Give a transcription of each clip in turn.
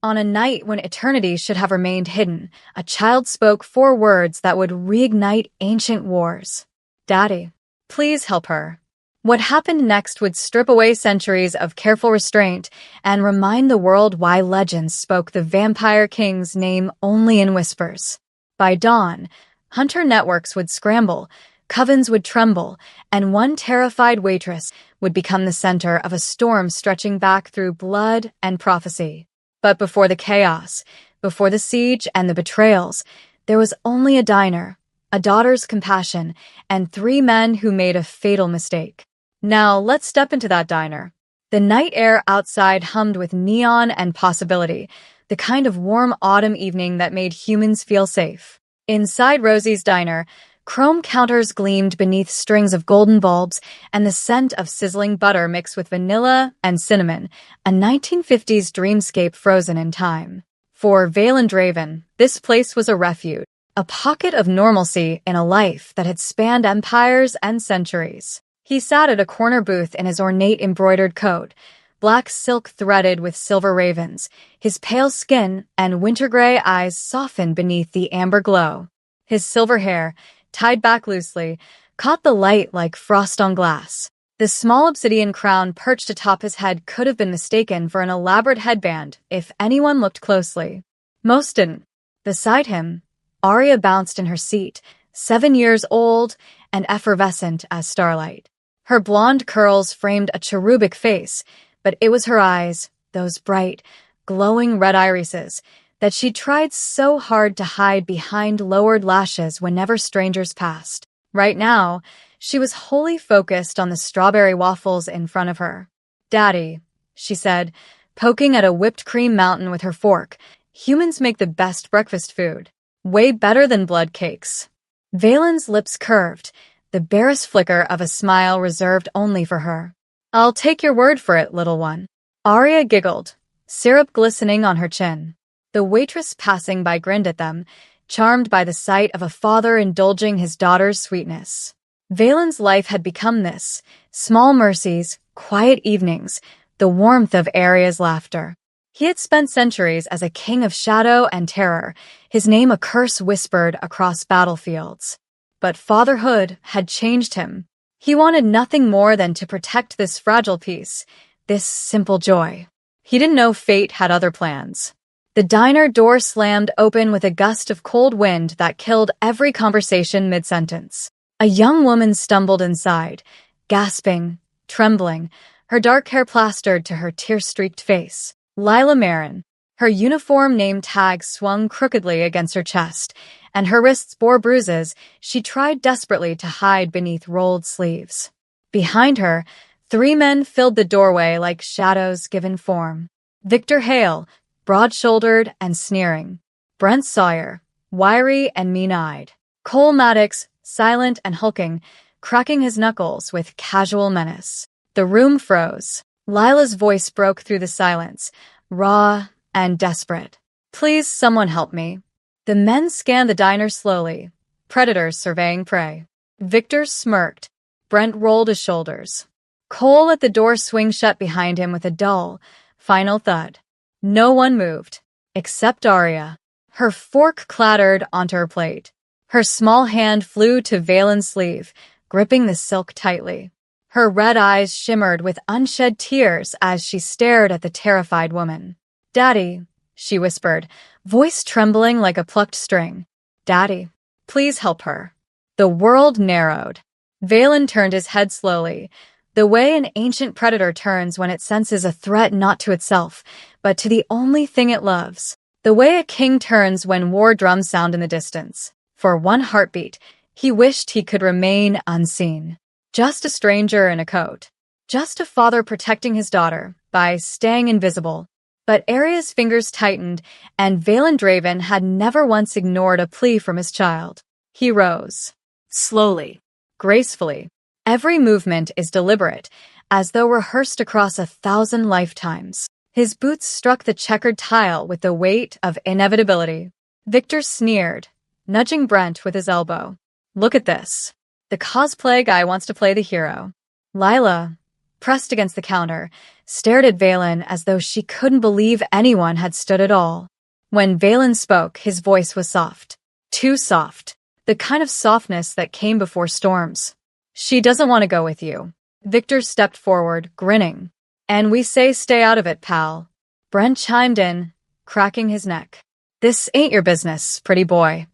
On a night when eternity should have remained hidden, a child spoke 4 words that would reignite ancient wars. Daddy, please help her. What happened next would strip away centuries of careful restraint and remind the world why legends spoke the vampire king's name only in whispers. By dawn, hunter networks would scramble, covens would tremble, and one terrified waitress would become the center of a storm stretching back through blood and prophecy. But before the chaos, before the siege and the betrayals, there was only a diner, a daughter's compassion, and 3 men who made a fatal mistake. Now, let's step into that diner. The night air outside hummed with neon and possibility, the kind of warm autumn evening that made humans feel safe. Inside Rosie's diner, chrome counters gleamed beneath strings of golden bulbs, and the scent of sizzling butter mixed with vanilla and cinnamon, a 1950s dreamscape frozen in time. For Valen Draven, this place was a refuge, a pocket of normalcy in a life that had spanned empires and centuries. He sat at a corner booth in his ornate embroidered coat, black silk threaded with silver ravens, his pale skin and winter-gray eyes softened beneath the amber glow. His silver hair, tied back loosely, caught the light like frost on glass. The small obsidian crown perched atop his head could have been mistaken for an elaborate headband if anyone looked closely. Most didn't. Beside him, Arya bounced in her seat, 7 years old and effervescent as starlight. Her blonde curls framed a cherubic face, but it was her eyes, those bright, glowing red irises, that she tried so hard to hide behind lowered lashes whenever strangers passed. Right now, she was wholly focused on the strawberry waffles in front of her. "Daddy," she said, poking at a whipped cream mountain with her fork, "humans make the best breakfast food. Way better than blood cakes." Valen's lips curved, the barest flicker of a smile reserved only for her. "I'll take your word for it, little one." Arya giggled, syrup glistening on her chin. The waitress passing by grinned at them, charmed by the sight of a father indulging his daughter's sweetness. Valen's life had become this: small mercies, quiet evenings, the warmth of Arya's laughter. He had spent centuries as a king of shadow and terror, his name a curse whispered across battlefields. But fatherhood had changed him. He wanted nothing more than to protect this fragile peace, this simple joy. He didn't know fate had other plans. The diner door slammed open with a gust of cold wind that killed every conversation mid-sentence. A young woman stumbled inside, gasping, trembling, her dark hair plastered to her tear-streaked face. Lila Marin. Her uniform name tag swung crookedly against her chest, and her wrists bore bruises she tried desperately to hide beneath rolled sleeves. Behind her, 3 men filled the doorway like shadows given form. Victor Hale, broad-shouldered and sneering. Brent Sawyer, wiry and mean-eyed. Cole Maddox, silent and hulking, cracking his knuckles with casual menace. The room froze. Lila's voice broke through the silence, raw and desperate. "Please, someone help me." The men scanned the diner slowly, predators surveying prey. Victor smirked. Brent rolled his shoulders. Cole let the door swing shut behind him with a dull, final thud. No one moved, except Arya. Her fork clattered onto her plate. Her small hand flew to Valen's sleeve, gripping the silk tightly. Her red eyes shimmered with unshed tears as she stared at the terrified woman. "Daddy," she whispered, voice trembling like a plucked string. "Daddy, please help her." The world narrowed. Valen turned his head slowly, the way an ancient predator turns when it senses a threat not to itself, but to the only thing it loves. The way a king turns when war drums sound in the distance. For one heartbeat, he wished he could remain unseen. Just a stranger in a coat. Just a father protecting his daughter by staying invisible. But Arya's fingers tightened, and Valen Draven had never once ignored a plea from his child. He rose. Slowly. Gracefully. Every movement is deliberate, as though rehearsed across 1,000 lifetimes. His boots struck the checkered tile with the weight of inevitability. Victor sneered, nudging Brent with his elbow. "Look at this. The cosplay guy wants to play the hero." "Lila, pressed against the counter, stared at Valen as though she couldn't believe anyone had stood at all. When Valen spoke, his voice was soft. Too soft. The kind of softness that came before storms. She doesn't want to go with you. Victor stepped forward, grinning. And we say stay out of it, pal. Brent chimed in, cracking his neck. This ain't your business, pretty boy.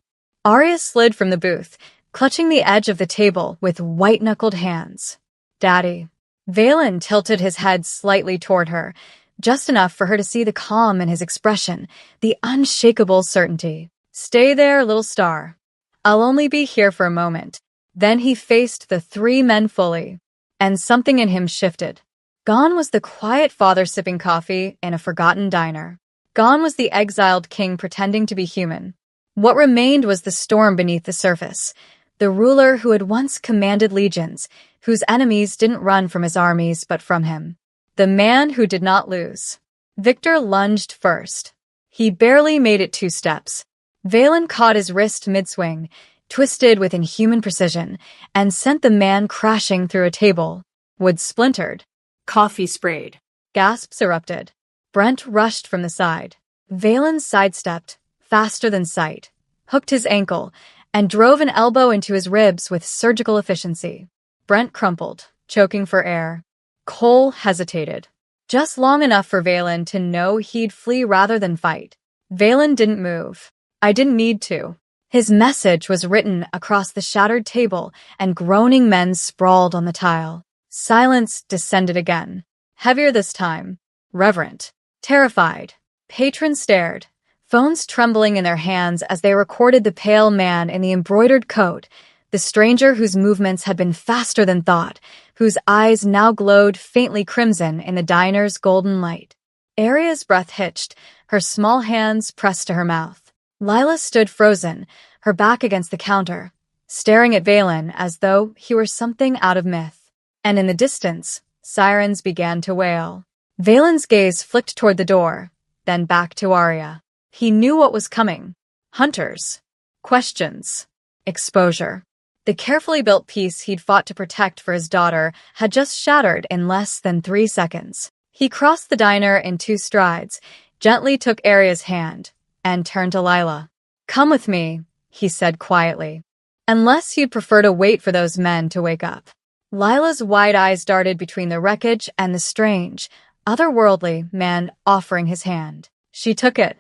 Arya slid from the booth, clutching the edge of the table with white-knuckled hands. Daddy. Valen tilted his head slightly toward her, just enough for her to see the calm in his expression, the unshakable certainty. Stay there, little star. I'll only be here for a moment. Then he faced the three men fully, and something in him shifted. Gone was the quiet father sipping coffee in a forgotten diner. Gone was the exiled king pretending to be human. What remained was the storm beneath the surface, the ruler who had once commanded legions, whose enemies didn't run from his armies but from him. The man who did not lose. Victor lunged first. He barely made it 2 steps. Valen caught his wrist mid-swing, twisted with inhuman precision, and sent the man crashing through a table. Wood splintered. Coffee sprayed. Gasps erupted. Brent rushed from the side. Valen sidestepped, faster than sight, hooked his ankle, and drove an elbow into his ribs with surgical efficiency. Brent crumpled, choking for air. Cole hesitated. Just long enough for Valen to know he'd flee rather than fight. Valen didn't move. I didn't need to. His message was written across the shattered table, and groaning men sprawled on the tile. Silence descended again. Heavier this time. Reverent. Terrified. Patrons stared, phones trembling in their hands as they recorded the pale man in the embroidered coat, the stranger whose movements had been faster than thought, whose eyes now glowed faintly crimson in the diner's golden light. Arya's breath hitched, her small hands pressed to her mouth. Lila stood frozen, her back against the counter, staring at Valen as though he were something out of myth. And in the distance, sirens began to wail. Valen's gaze flicked toward the door, then back to Arya. He knew what was coming. Hunters. Questions. Exposure. The carefully built peace he'd fought to protect for his daughter had just shattered in less than 3 seconds. He crossed the diner in 2 strides, gently took Arya's hand, and turned to Lila. Come with me, he said quietly. Unless you'd prefer to wait for those men to wake up. Lila's wide eyes darted between the wreckage and the strange, otherworldly man offering his hand. She took it.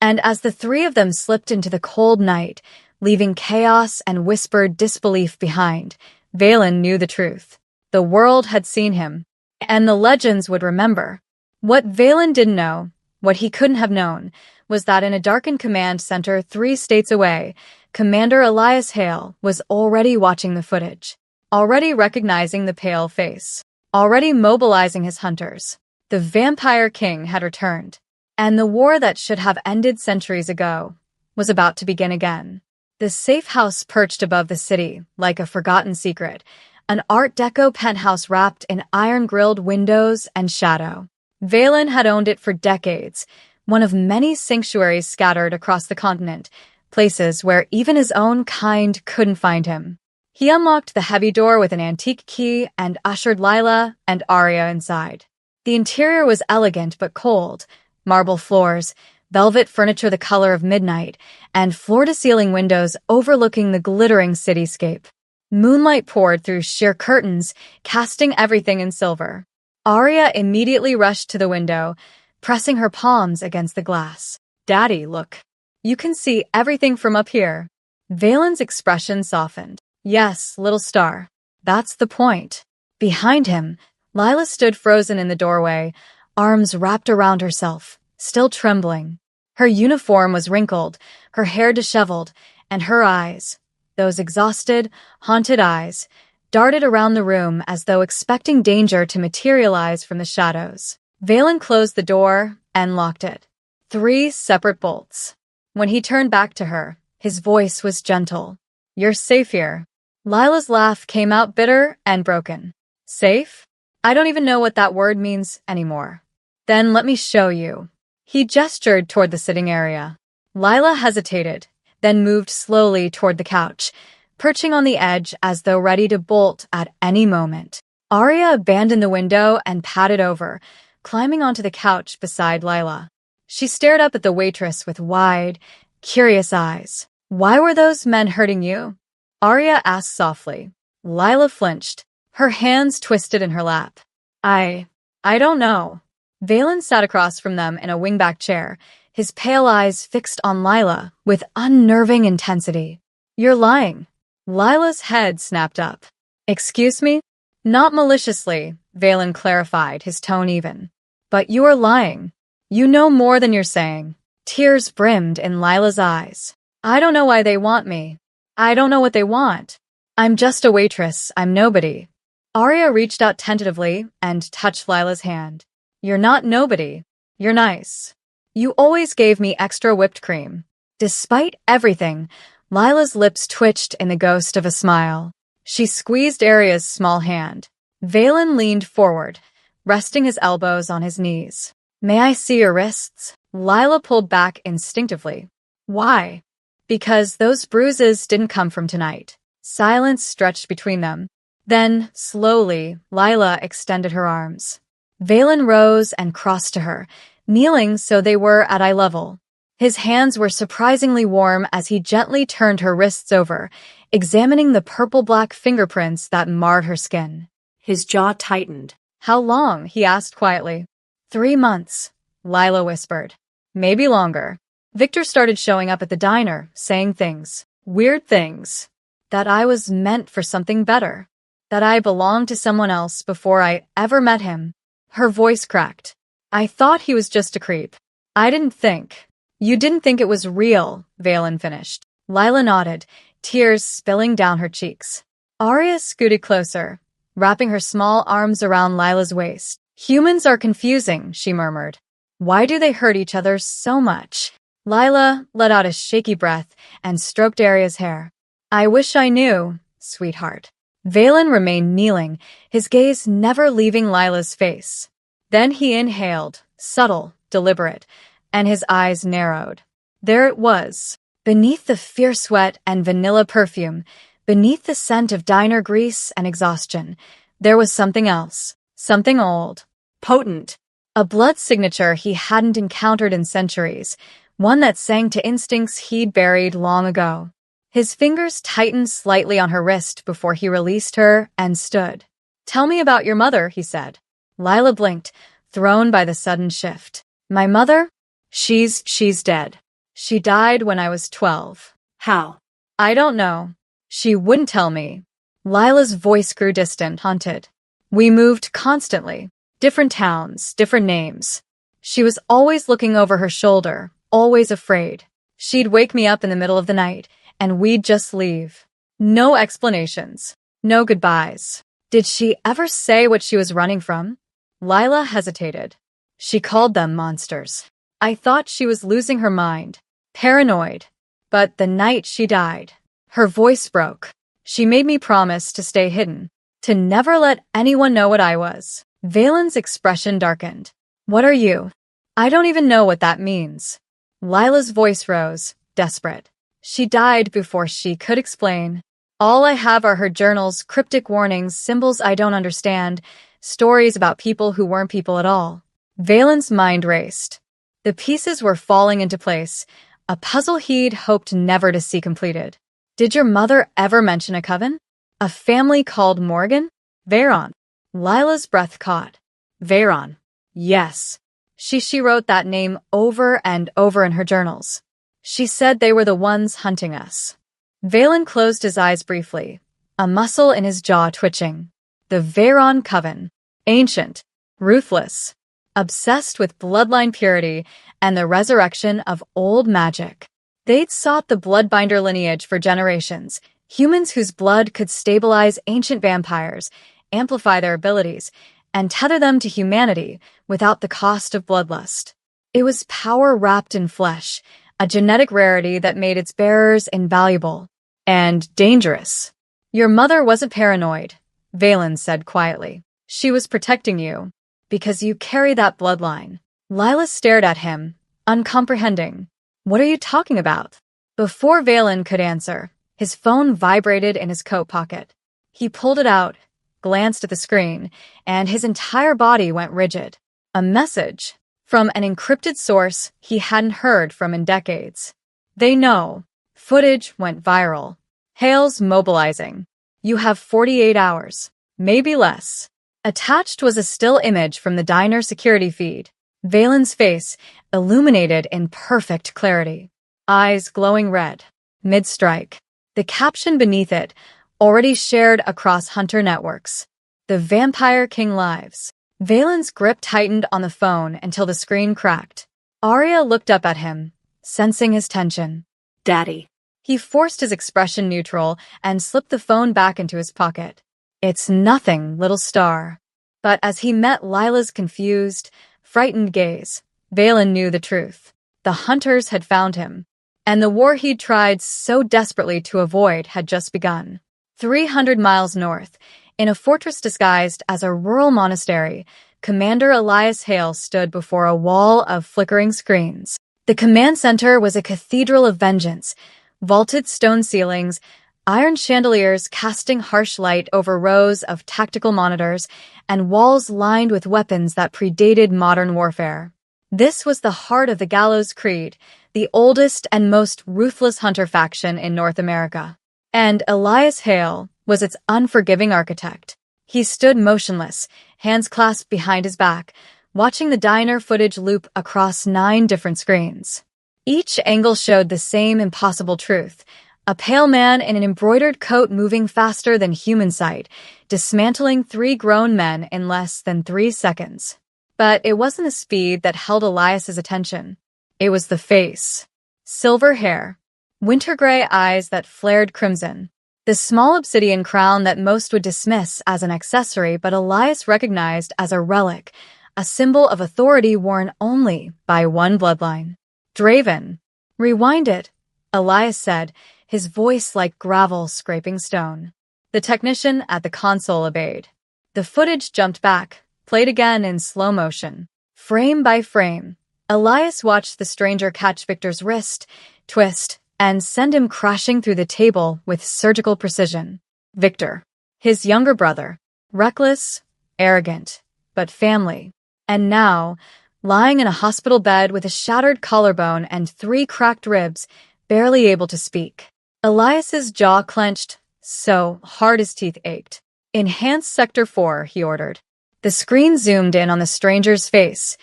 And as the 3 of them slipped into the cold night, leaving chaos and whispered disbelief behind, Valen knew the truth. The world had seen him, and the legends would remember. What Valen didn't know, what he couldn't have known, was that in a darkened command center 3 states away, Commander Elias Hale was already watching the footage, already recognizing the pale face, already mobilizing his hunters. The Vampire King had returned, and the war that should have ended centuries ago was about to begin again. The safe house perched above the city like a forgotten secret, an Art Deco penthouse wrapped in iron-grilled windows and shadow. Valen had owned it for decades, one of many sanctuaries scattered across the continent, places where even his own kind couldn't find him. He unlocked the heavy door with an antique key and ushered Lila and Arya inside. The interior was elegant but cold, marble floors, velvet furniture the color of midnight, and floor-to-ceiling windows overlooking the glittering cityscape. Moonlight poured through sheer curtains, casting everything in silver. Arya immediately rushed to the window, pressing her palms against the glass. Daddy, look. You can see everything from up here. Valen's expression softened. Yes, little star. That's the point. Behind him, Lila stood frozen in the doorway, arms wrapped around herself, still trembling. Her uniform was wrinkled, her hair disheveled, and her eyes, those exhausted, haunted eyes, darted around the room as though expecting danger to materialize from the shadows. Valen closed the door and locked it. 3 separate bolts. When he turned back to her, his voice was gentle. You're safe here. Lila's laugh came out bitter and broken. Safe? I don't even know what that word means anymore. Then let me show you. He gestured toward the sitting area. Lila hesitated, then moved slowly toward the couch, perching on the edge as though ready to bolt at any moment. Arya abandoned the window and padded over, climbing onto the couch beside Lila. She stared up at the waitress with wide, curious eyes. "Why were those men hurting you?" Arya asked softly. Lila flinched, her hands twisted in her lap. I don't know." Valen sat across from them in a wingback chair, his pale eyes fixed on Lila with unnerving intensity. "You're lying." Lila's head snapped up. "Excuse me?" "Not maliciously," Valen clarified, his tone even. "But you are lying. You know more than you're saying." Tears brimmed in Lila's eyes. "I don't know why they want me. I don't know what they want. I'm just a waitress. I'm nobody." Arya reached out tentatively and touched Lila's hand. "You're not nobody. You're nice. You always gave me extra whipped cream." Despite everything, Lila's lips twitched in the ghost of a smile. She squeezed Arya's small hand. Valen leaned forward, resting his elbows on his knees. "May I see your wrists?" Lila pulled back instinctively. "Why?" "Because those bruises didn't come from tonight." Silence stretched between them. Then, slowly, Lila extended her arms. Valen rose and crossed to her, kneeling so they were at eye level. His hands were surprisingly warm as he gently turned her wrists over, examining the purple-black fingerprints that marred her skin. His jaw tightened. "How long?" he asked quietly. 3 months, Lila whispered. "Maybe longer." Victor started showing up at the diner, saying things, weird things, that I was meant for something better, that I belonged to someone else before I ever met him. Her voice cracked. "I thought he was just a creep. I didn't think." "You didn't think it was real," Valen finished. Lila nodded, tears spilling down her cheeks. Arya scooted closer, wrapping her small arms around Lila's waist. "Humans are confusing," she murmured. "Why do they hurt each other so much?" Lila let out a shaky breath and stroked Arya's hair. "I wish I knew, sweetheart." Valen remained kneeling, his gaze never leaving Lila's face. Then he inhaled, subtle, deliberate, and his eyes narrowed. There it was, beneath the fierce sweat and vanilla perfume, beneath the scent of diner grease and exhaustion, there was something else, something old, potent, a blood signature he hadn't encountered in centuries, one that sang to instincts he'd buried long ago. His fingers tightened slightly on her wrist before he released her and stood. "Tell me about your mother," he said. Lila blinked, thrown by the sudden shift. "My mother? She's dead. She died when I was 12. How? I don't know. She wouldn't tell me." Lila's voice grew distant, haunted. "We moved constantly. Different towns, different names. She was always looking over her shoulder, always afraid. She'd wake me up in the middle of the night, and we'd just leave. No explanations. No goodbyes." "Did she ever say what she was running from?" Lila hesitated. "She called them monsters. I thought she was losing her mind. Paranoid. But the night she died, her voice broke. She made me promise to stay hidden, to never let anyone know what I was." Valen's expression darkened. "What are you?" "I don't even know what that means." Lila's voice rose, desperate. "She died before she could explain. All I have are her journals, cryptic warnings, symbols I don't understand, stories about people who weren't people at all." Valen's mind raced. The pieces were falling into place, a puzzle he'd hoped never to see completed. "Did your mother ever mention a coven? A family called Morgan? Veyron?" Lila's breath caught. "Veyron. Yes. She wrote that name over and over in her journals. She said they were the ones hunting us." Valen closed his eyes briefly, a muscle in his jaw twitching. The Veyron coven. Ancient. Ruthless. Obsessed with bloodline purity and the resurrection of old magic. They'd sought the Bloodbinder lineage for generations, humans whose blood could stabilize ancient vampires, amplify their abilities, and tether them to humanity without the cost of bloodlust. It was power wrapped in flesh, a genetic rarity that made its bearers invaluable and dangerous. "Your mother wasn't paranoid," Valen said quietly. "She was protecting you, because you carry that bloodline." Lila stared at him, uncomprehending. "What are you talking about?" Before Valen could answer, his phone vibrated in his coat pocket. He pulled it out, glanced at the screen, and his entire body went rigid. A message from an encrypted source he hadn't heard from in decades. They know. Footage went viral. Hale's mobilizing. You have 48 hours. Maybe less. Attached was a still image from the diner security feed. Valen's face, illuminated in perfect clarity. Eyes glowing red. Mid-strike. The caption beneath it, already shared across Hunter networks. The Vampire King lives. Valen's grip tightened on the phone until the screen cracked. Arya looked up at him, sensing his tension. Daddy. He forced his expression neutral and slipped the phone back into his pocket. It's nothing, little star. But as he met Lila's confused, frightened gaze, Valen knew the truth. The Hunters had found him, and the war he'd tried so desperately to avoid had just begun. 300 miles north, in a fortress disguised as a rural monastery, Commander Elias Hale stood before a wall of flickering screens. The command center was a cathedral of vengeance, vaulted stone ceilings, iron chandeliers casting harsh light over rows of tactical monitors, and walls lined with weapons that predated modern warfare. This was the heart of the Gallows Creed, the oldest and most ruthless hunter faction in North America. And Elias Hale was its unforgiving architect. He stood motionless, hands clasped behind his back, watching the diner footage loop across 9 different screens. Each angle showed the same impossible truth: a pale man in an embroidered coat moving faster than human sight, dismantling 3 grown men in less than 3 seconds. But it wasn't the speed that held Elias's attention. It was the face. Silver hair, winter gray eyes that flared crimson, the small obsidian crown that most would dismiss as an accessory but Elias recognized as a relic, a symbol of authority worn only by one bloodline. Draven. Rewind it, Elias said, his voice like gravel scraping stone. The technician at the console obeyed. The footage jumped back, played again in slow motion. Frame by frame, Elias watched the stranger catch Victor's wrist, twist, and send him crashing through the table with surgical precision. Victor, his younger brother, reckless, arrogant, but family. And now, lying in a hospital bed with a shattered collarbone and 3 cracked ribs, barely able to speak. Elias's jaw clenched, so hard his teeth ached. "Enhance Sector 4, he ordered. The screen zoomed in on the stranger's face.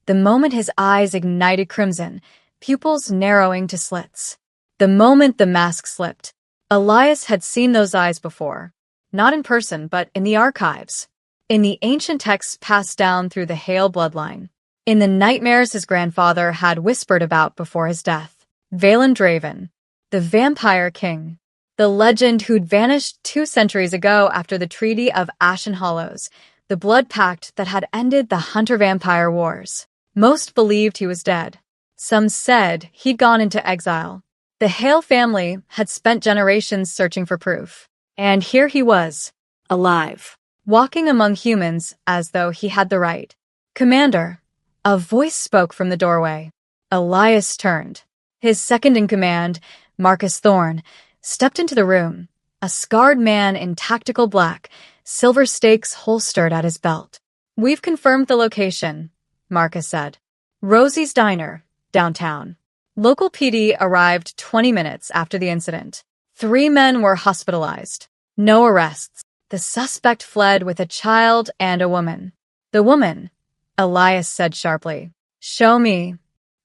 The moment his eyes ignited crimson, pupils narrowing to slits. The moment the mask slipped. Elias had seen those eyes before. Not in person, but in the archives. In the ancient texts passed down through the Hale bloodline. In the nightmares his grandfather had whispered about before his death. Valen Draven, the Vampire King. The legend who'd vanished 2 centuries ago after the Treaty of Ashen Hollows, the blood pact that had ended the Hunter-Vampire Wars. Most believed he was dead. Some said he'd gone into exile. The Hale family had spent generations searching for proof. And here he was, alive, walking among humans as though he had the right. "Commander," a voice spoke from the doorway. Elias turned. His second-in-command, Marcus Thorne, stepped into the room, a scarred man in tactical black, silver stakes holstered at his belt. "We've confirmed the location," Marcus said. "Rosie's Diner, downtown." Local PD arrived 20 minutes after the incident. 3 men were hospitalized. No arrests. The suspect fled with a child and a woman. "The woman," Elias said sharply. "Show me."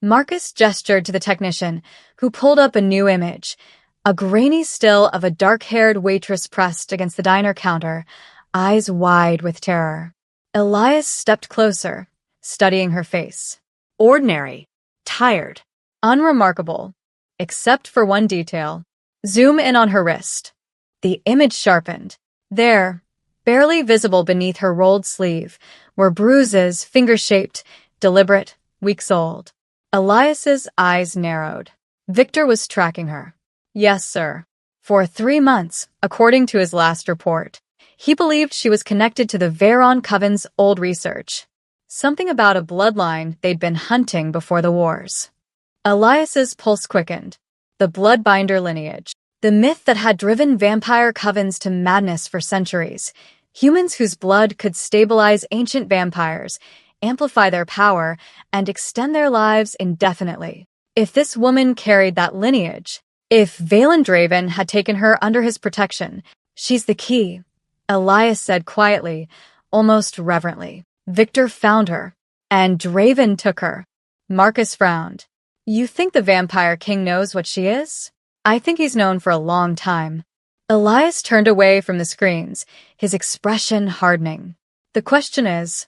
Marcus gestured to the technician, who pulled up a new image. A grainy still of a dark-haired waitress pressed against the diner counter, eyes wide with terror. Elias stepped closer, studying her face. Ordinary. Tired. Unremarkable. Except for one detail. Zoom in on her wrist. The image sharpened. There, barely visible beneath her rolled sleeve, were bruises, finger-shaped, deliberate, weeks old. Elias's eyes narrowed. Victor was tracking her. Yes, sir. For 3 months, according to his last report. He believed she was connected to the Veyron Coven's old research. Something about a bloodline they'd been hunting before the wars. Elias's pulse quickened. The Bloodbinder lineage. The myth that had driven vampire covens to madness for centuries. Humans whose blood could stabilize ancient vampires, amplify their power, and extend their lives indefinitely. If this woman carried that lineage, if Valen Draven had taken her under his protection, she's the key, Elias said quietly, almost reverently. Victor found her, and Draven took her. Marcus frowned. You think the Vampire King knows what she is? I think he's known for a long time. Elias turned away from the screens, his expression hardening. The question is,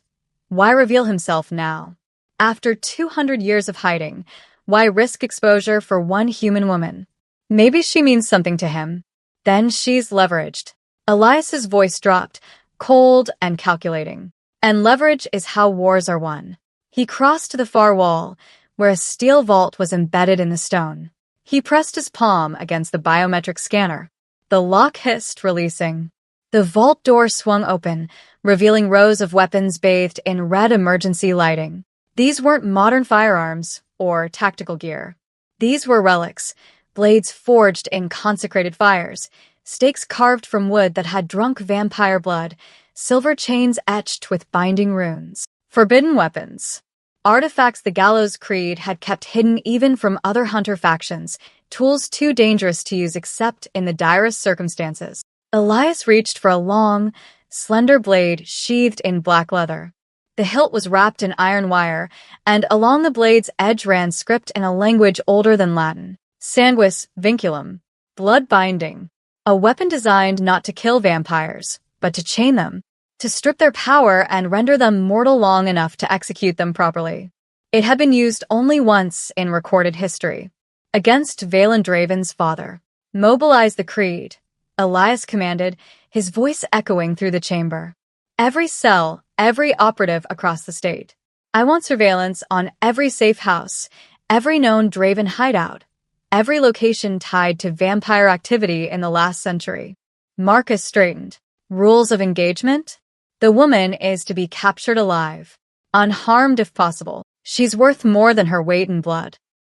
why reveal himself now? After 200 years of hiding, why risk exposure for one human woman? Maybe she means something to him. Then she's leveraged. Elias's voice dropped, cold and calculating. And leverage is how wars are won. He crossed to the far wall, where a steel vault was embedded in the stone. He pressed his palm against the biometric scanner. The lock hissed, releasing. The vault door swung open, revealing rows of weapons bathed in red emergency lighting. These weren't modern firearms or tactical gear. These were relics, blades forged in consecrated fires, stakes carved from wood that had drunk vampire blood, silver chains etched with binding runes. Forbidden weapons. Artifacts the Gallows Creed had kept hidden even from other hunter factions, tools too dangerous to use except in the direst circumstances. Elias reached for a long, slender blade sheathed in black leather. The hilt was wrapped in iron wire, and along the blade's edge ran script in a language older than Latin. Sanguis vinculum. Blood binding. A weapon designed not to kill vampires, but to chain them, to strip their power and render them mortal long enough to execute them properly. It had been used only once in recorded history, against Valen Draven's father. Mobilize the Creed, Elias commanded, his voice echoing through the chamber. Every cell, every operative across the state. I want surveillance on every safe house, every known Draven hideout, every location tied to vampire activity in the last century. Marcus straightened. Rules of engagement? The woman is to be captured alive, unharmed if possible. She's worth more than her weight in blood.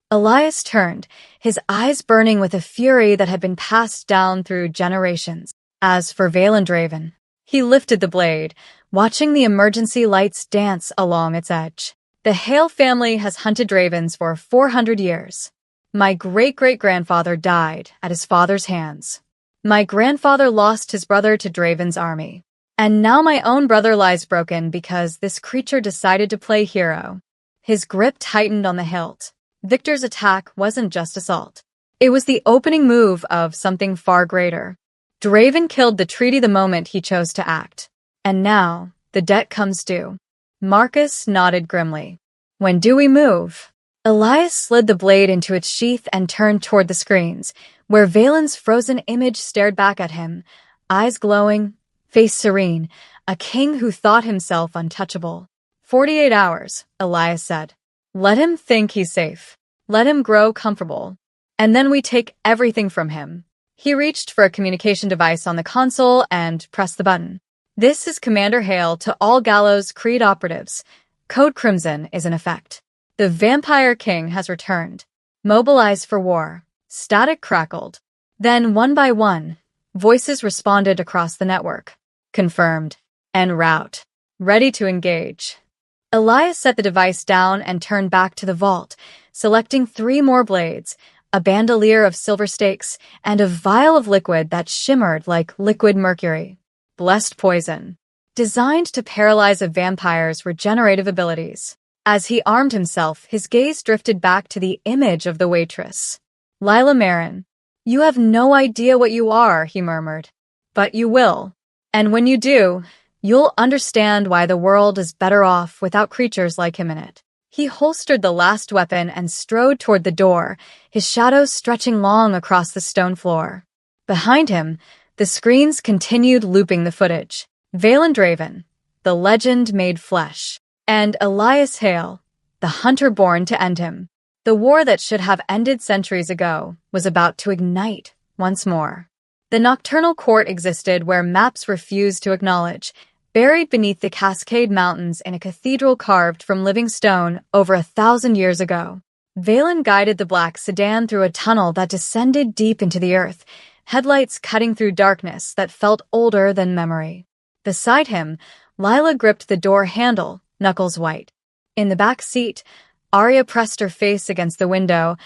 Elias turned, his eyes burning with a fury that had been passed down through generations. As for Valen Draven, he lifted the blade, watching the emergency lights dance along its edge. The Hale family has hunted Dravens for 400 years. My great-great-grandfather died at his father's hands. My grandfather lost his brother to Draven's army. And now my own brother lies broken because this creature decided to play hero. His grip tightened on the hilt. Victor's attack wasn't just assault. It was the opening move of something far greater. Draven killed the treaty the moment he chose to act. And now, the debt comes due. Marcus nodded grimly. When do we move? Elias slid the blade into its sheath and turned toward the screens, where Valen's frozen image stared back at him, eyes glowing, face serene, a king who thought himself untouchable. 48 hours, Elias said. Let him think he's safe. Let him grow comfortable. And then we take everything from him. He reached for a communication device on the console and pressed the button. This is Commander Hale to all Gallows Creed operatives. Code Crimson is in effect. The Vampire King has returned. Mobilize for war. Static crackled. Then, one by one, voices responded across the network. Confirmed. En route. Ready to engage. Elias set the device down and turned back to the vault, selecting 3 more blades, a bandolier of silver stakes, and a vial of liquid that shimmered like liquid mercury. Blessed poison. Designed to paralyze a vampire's regenerative abilities. As he armed himself, his gaze drifted back to the image of the waitress. Lila Marin. You have no idea what you are, he murmured. But you will. And when you do, you'll understand why the world is better off without creatures like him in it. He holstered the last weapon and strode toward the door, his shadows stretching long across the stone floor. Behind him, the screens continued looping the footage. Valen Draven, the legend made flesh, and Elias Hale, the hunter born to end him. The war that should have ended centuries ago was about to ignite once more. The nocturnal court existed where maps refused to acknowledge, buried beneath the Cascade Mountains in a cathedral carved from living stone over 1,000 years ago. Valen guided the black sedan through a tunnel that descended deep into the earth, headlights cutting through darkness that felt older than memory. Beside him, Lila gripped the door handle, knuckles white. In the back seat, Arya pressed her face against the window,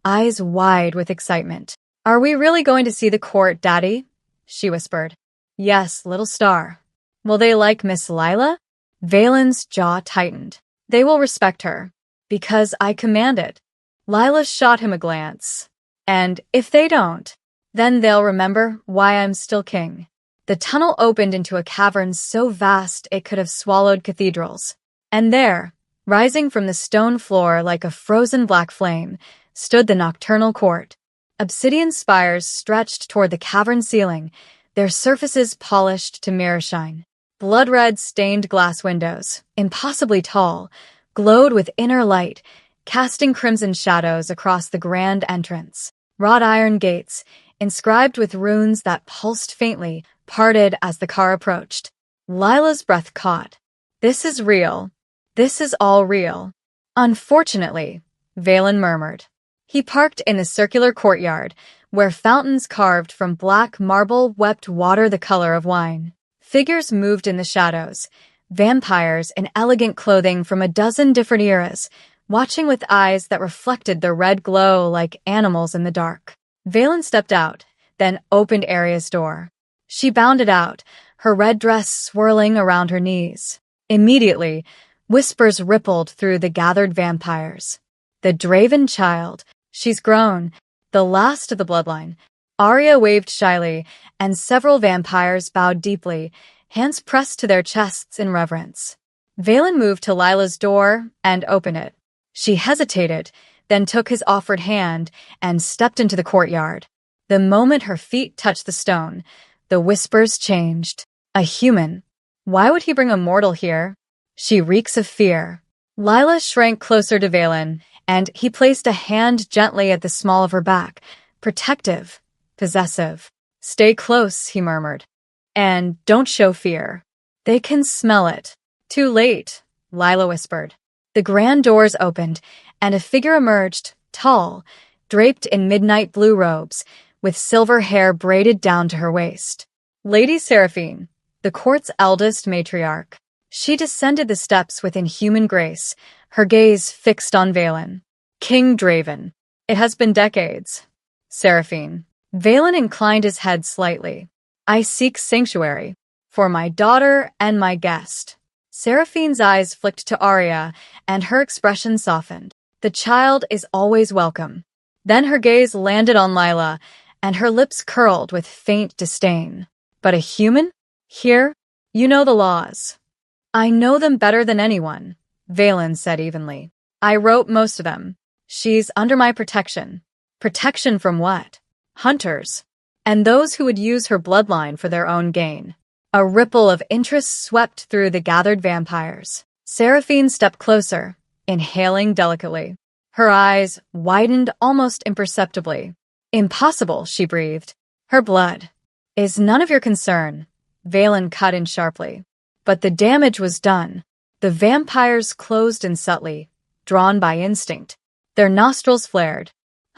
eyes wide with excitement. "Are we really going to see the court, Daddy?" she whispered. "Yes, little star." "Will they like Miss Lila?" Valen's jaw tightened. "They will respect her. Because I command it." Lila shot him a glance. "And if they don't, then they'll remember why I'm still king." The tunnel opened into a cavern so vast it could have swallowed cathedrals. And there, rising from the stone floor like a frozen black flame, stood the nocturnal court. Obsidian spires stretched toward the cavern ceiling, their surfaces polished to mirror shine. Blood-red stained glass windows, impossibly tall, glowed with inner light, casting crimson shadows across the grand entrance. Wrought iron gates, inscribed with runes that pulsed faintly, parted as the car approached. Lila's breath caught. "This is real. This is all real." "Unfortunately," Valen murmured. He parked in the circular courtyard, where fountains carved from black marble wept water the color of wine. Figures moved in the shadows, vampires in elegant clothing from a dozen different eras, watching with eyes that reflected the red glow like animals in the dark. Valen stepped out, then opened Arya's door. She bounded out, her red dress swirling around her knees. Immediately, whispers rippled through the gathered vampires. "The Draven child. She's grown. The last of the bloodline." Arya waved shyly, and several vampires bowed deeply, hands pressed to their chests in reverence. Valen moved to Lila's door and opened it. She hesitated, then took his offered hand and stepped into the courtyard. The moment her feet touched the stone, the whispers changed. "A human. Why would he bring a mortal here? She reeks of fear." Lila shrank closer to Valen, and he placed a hand gently at the small of her back, protective, possessive. "Stay close," he murmured. "And don't show fear. They can smell it." "Too late," Lila whispered. The grand doors opened, and a figure emerged, tall, draped in midnight blue robes, with silver hair braided down to her waist. Lady Seraphine, the court's eldest matriarch. She descended the steps with inhuman grace, her gaze fixed on Valen. "King Draven. It has been decades." "Seraphine." Valen inclined his head slightly. "I seek sanctuary. For my daughter and my guest." Seraphine's eyes flicked to Arya, and her expression softened. "The child is always welcome." Then her gaze landed on Lila, and her lips curled with faint disdain. "But a human? Here? You know the laws." "I know them better than anyone," Valen said evenly. "I wrote most of them. She's under my protection." "Protection from what?" "Hunters. And those who would use her bloodline for their own gain." A ripple of interest swept through the gathered vampires. Seraphine stepped closer, inhaling delicately. Her eyes widened almost imperceptibly. "Impossible," she breathed. "Her blood is none of your concern," Valen cut in sharply. But the damage was done. The vampires closed in subtly, drawn by instinct. Their nostrils flared.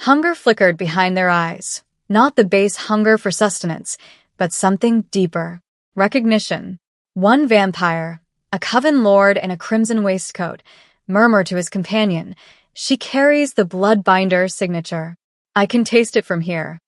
Hunger flickered behind their eyes. Not the base hunger for sustenance, but something deeper. Recognition. One vampire, a coven lord in a crimson waistcoat, murmured to his companion, "She carries the Bloodbinder signature. I can taste it from here."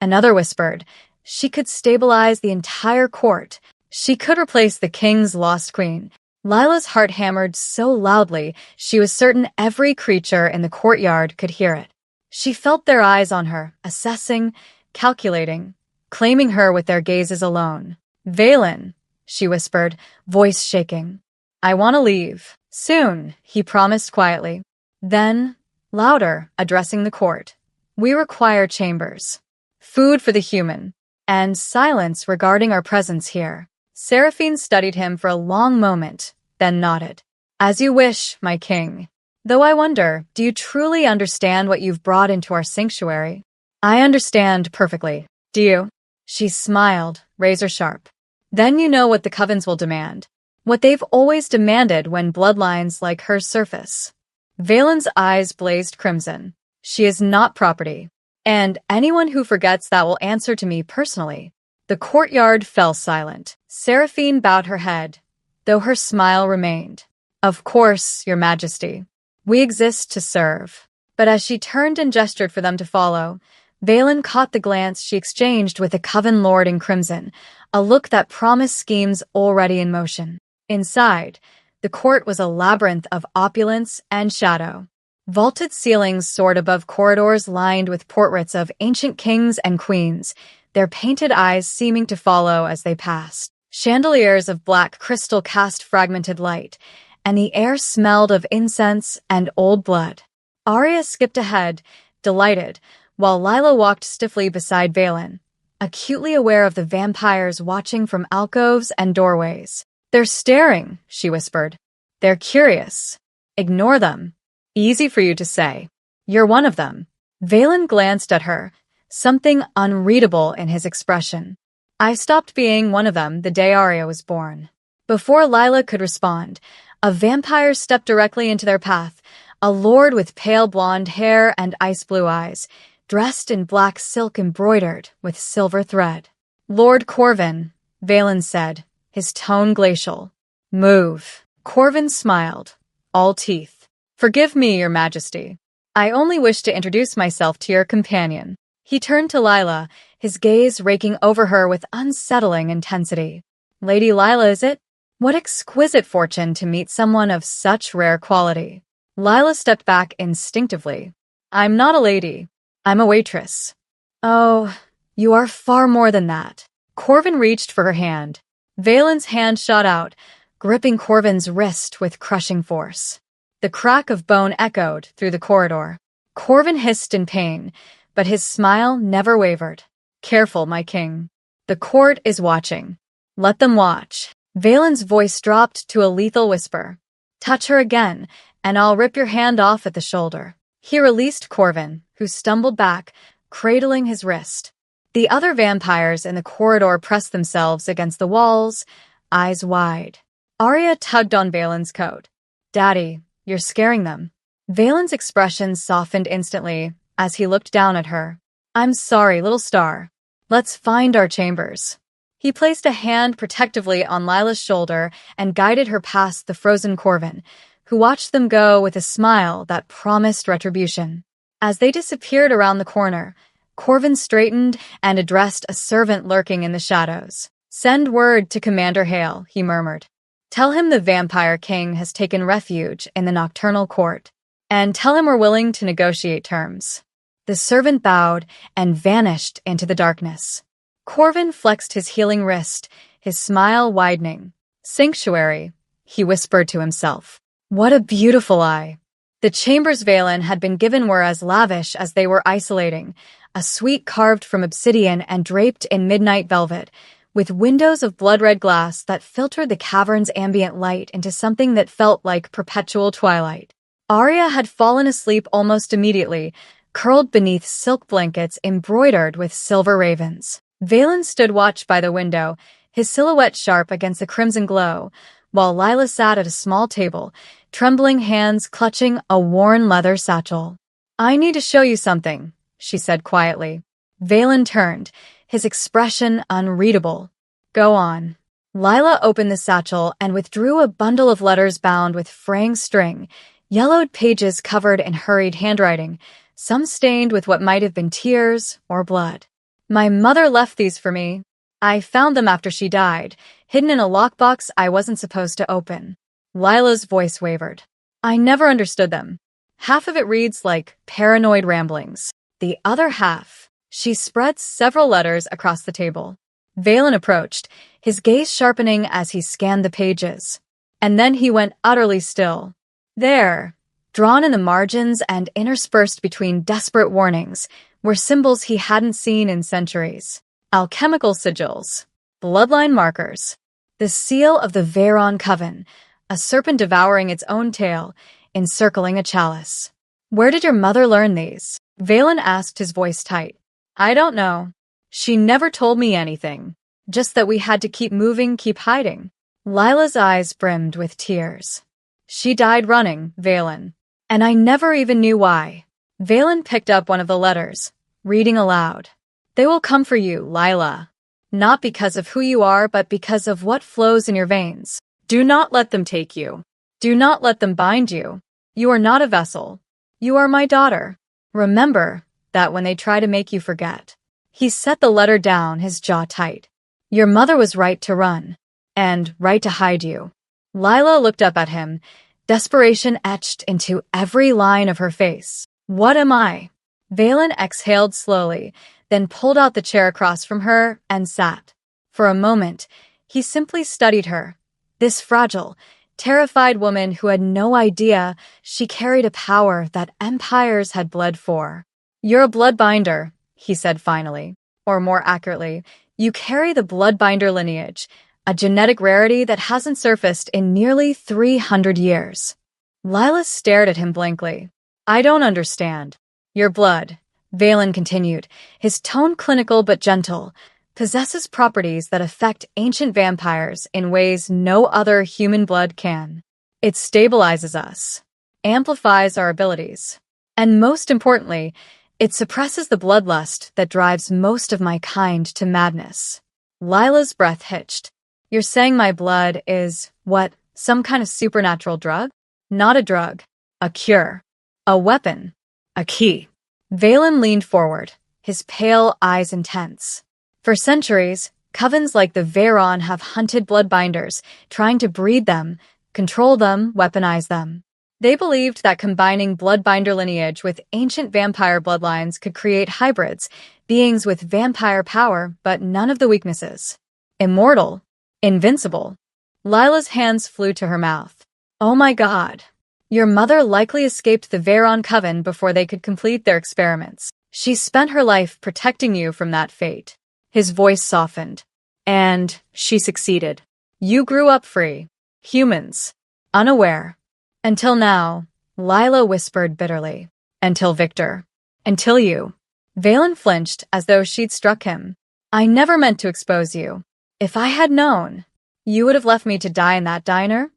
Another whispered, "She could stabilize the entire court. She could replace the king's lost queen." Lila's heart hammered so loudly she was certain every creature in the courtyard could hear it. She felt their eyes on her, assessing, calculating, claiming her with their gazes alone. "Valen," she whispered, voice shaking. "I want to leave. Soon," he promised quietly. Then, louder, addressing the court. "We require chambers. Food for the human. And silence regarding our presence here." Seraphine studied him for a long moment, then nodded. "As you wish, my king. Though I wonder, do you truly understand what you've brought into our sanctuary?" "I understand perfectly. Do you?" She smiled, razor sharp. "Then you know what the covens will demand. What they've always demanded when bloodlines like hers surface." Valen's eyes blazed crimson. "She is not property. And anyone who forgets that will answer to me personally." The courtyard fell silent. Seraphine bowed her head, though her smile remained. Of course, Your Majesty. We exist to serve. But as she turned and gestured for them to follow, Valen caught the glance she exchanged with the Coven Lord in crimson, a look that promised schemes already in motion. Inside, the court was a labyrinth of opulence and shadow. Vaulted ceilings soared above corridors lined with portraits of ancient kings and queens, their painted eyes seeming to follow as they passed. Chandeliers of black crystal cast fragmented light, and the air smelled of incense and old blood. Arya skipped ahead, delighted, while Lila walked stiffly beside Valen, acutely aware of the vampires watching from alcoves and doorways. They're staring, she whispered. They're curious. Ignore them. Easy for you to say. You're one of them. Valen glanced at her, something unreadable in his expression. I stopped being one of them the day Arya was born. Before Lila could respond, a vampire stepped directly into their path, a lord with pale blonde hair and ice-blue eyes, dressed in black silk embroidered with silver thread. Lord Corvin, Valen said, his tone glacial. Move. Corvin smiled, all teeth. Forgive me, Your Majesty. I only wish to introduce myself to your companion. He turned to Lila, his gaze raking over her with unsettling intensity. Lady Lila, is it? What exquisite fortune to meet someone of such rare quality. Lila stepped back instinctively. I'm not a lady. I'm a waitress. Oh, you are far more than that. Corvin reached for her hand. Valen's hand shot out, gripping Corvin's wrist with crushing force. The crack of bone echoed through the corridor. Corvin hissed in pain, but his smile never wavered. Careful, my king. The court is watching. Let them watch. Valen's voice dropped to a lethal whisper. Touch her again, and I'll rip your hand off at the shoulder. He released Corvin, who stumbled back, cradling his wrist. The other vampires in the corridor pressed themselves against the walls, eyes wide. Arya tugged on Valen's coat. Daddy, you're scaring them. Valen's expression softened instantly as he looked down at her. I'm sorry, little star. Let's find our chambers. He placed a hand protectively on Lila's shoulder and guided her past the frozen Corvin, who watched them go with a smile that promised retribution. As they disappeared around the corner, Corvin straightened and addressed a servant lurking in the shadows. Send word to Commander Hale, he murmured. Tell him the Vampire King has taken refuge in the nocturnal court, and tell him we're willing to negotiate terms. The servant bowed and vanished into the darkness. Corvin flexed his healing wrist, his smile widening. Sanctuary, he whispered to himself. What a beautiful eye. The chambers Valen had been given were as lavish as they were isolating, a suite carved from obsidian and draped in midnight velvet, with windows of blood-red glass that filtered the cavern's ambient light into something that felt like perpetual twilight. Arya had fallen asleep almost immediately, curled beneath silk blankets embroidered with silver ravens. Valen stood watch by the window, his silhouette sharp against the crimson glow, while Lila sat at a small table, trembling hands clutching a worn leather satchel. I need to show you something, she said quietly. Valen turned, his expression unreadable. Go on. Lila opened the satchel and withdrew a bundle of letters bound with fraying string, yellowed pages covered in hurried handwriting, some stained with what might have been tears or blood. My mother left these for me. I found them after she died, hidden in a lockbox I wasn't supposed to open. Lila's voice wavered. I never understood them. Half of it reads like paranoid ramblings. The other half. She spread several letters across the table. Valen approached, his gaze sharpening as he scanned the pages. And then he went utterly still. There, drawn in the margins and interspersed between desperate warnings, were symbols he hadn't seen in centuries. Alchemical sigils, bloodline markers, the seal of the Veyron Coven, a serpent devouring its own tail, encircling a chalice. Where did your mother learn these? Valen asked, his voice tight. I don't know. She never told me anything. Just that we had to keep moving, keep hiding. Lila's eyes brimmed with tears. She died running, Valen. And I never even knew why. Valen picked up one of the letters, reading aloud. They will come for you, Lila. Not because of who you are, but because of what flows in your veins. Do not let them take you. Do not let them bind you. You are not a vessel. You are my daughter. Remember that when they try to make you forget. He set the letter down, his jaw tight. Your mother was right to run, and right to hide you. Lila looked up at him, desperation etched into every line of her face. What am I? Valen exhaled slowly, then pulled out the chair across from her and sat. For a moment, he simply studied her, this fragile, terrified woman who had no idea she carried a power that empires had bled for. You're a bloodbinder, he said finally. Or more accurately, you carry the bloodbinder lineage, a genetic rarity that hasn't surfaced in nearly 300 years. Lila stared at him blankly. I don't understand. Your blood, Valen continued, his tone clinical but gentle, possesses properties that affect ancient vampires in ways no other human blood can. It stabilizes us, amplifies our abilities, and most importantly, it suppresses the bloodlust that drives most of my kind to madness. Lila's breath hitched. You're saying my blood is, what, some kind of supernatural drug? Not a drug. A cure. A weapon. A key. Valen leaned forward, his pale eyes intense. For centuries, covens like the Veyron have hunted bloodbinders, trying to breed them, control them, weaponize them. They believed that combining bloodbinder lineage with ancient vampire bloodlines could create hybrids, beings with vampire power but none of the weaknesses. Immortal. Invincible. Lila's hands flew to her mouth. Oh my God. Your mother likely escaped the Veyron coven before they could complete their experiments. She spent her life protecting you from that fate. His voice softened. And she succeeded. You grew up free. Humans. Unaware. Until now, Lila whispered bitterly. Until Victor. Until you. Valen flinched as though she'd struck him. I never meant to expose you. If I had known, you would have left me to die in that diner?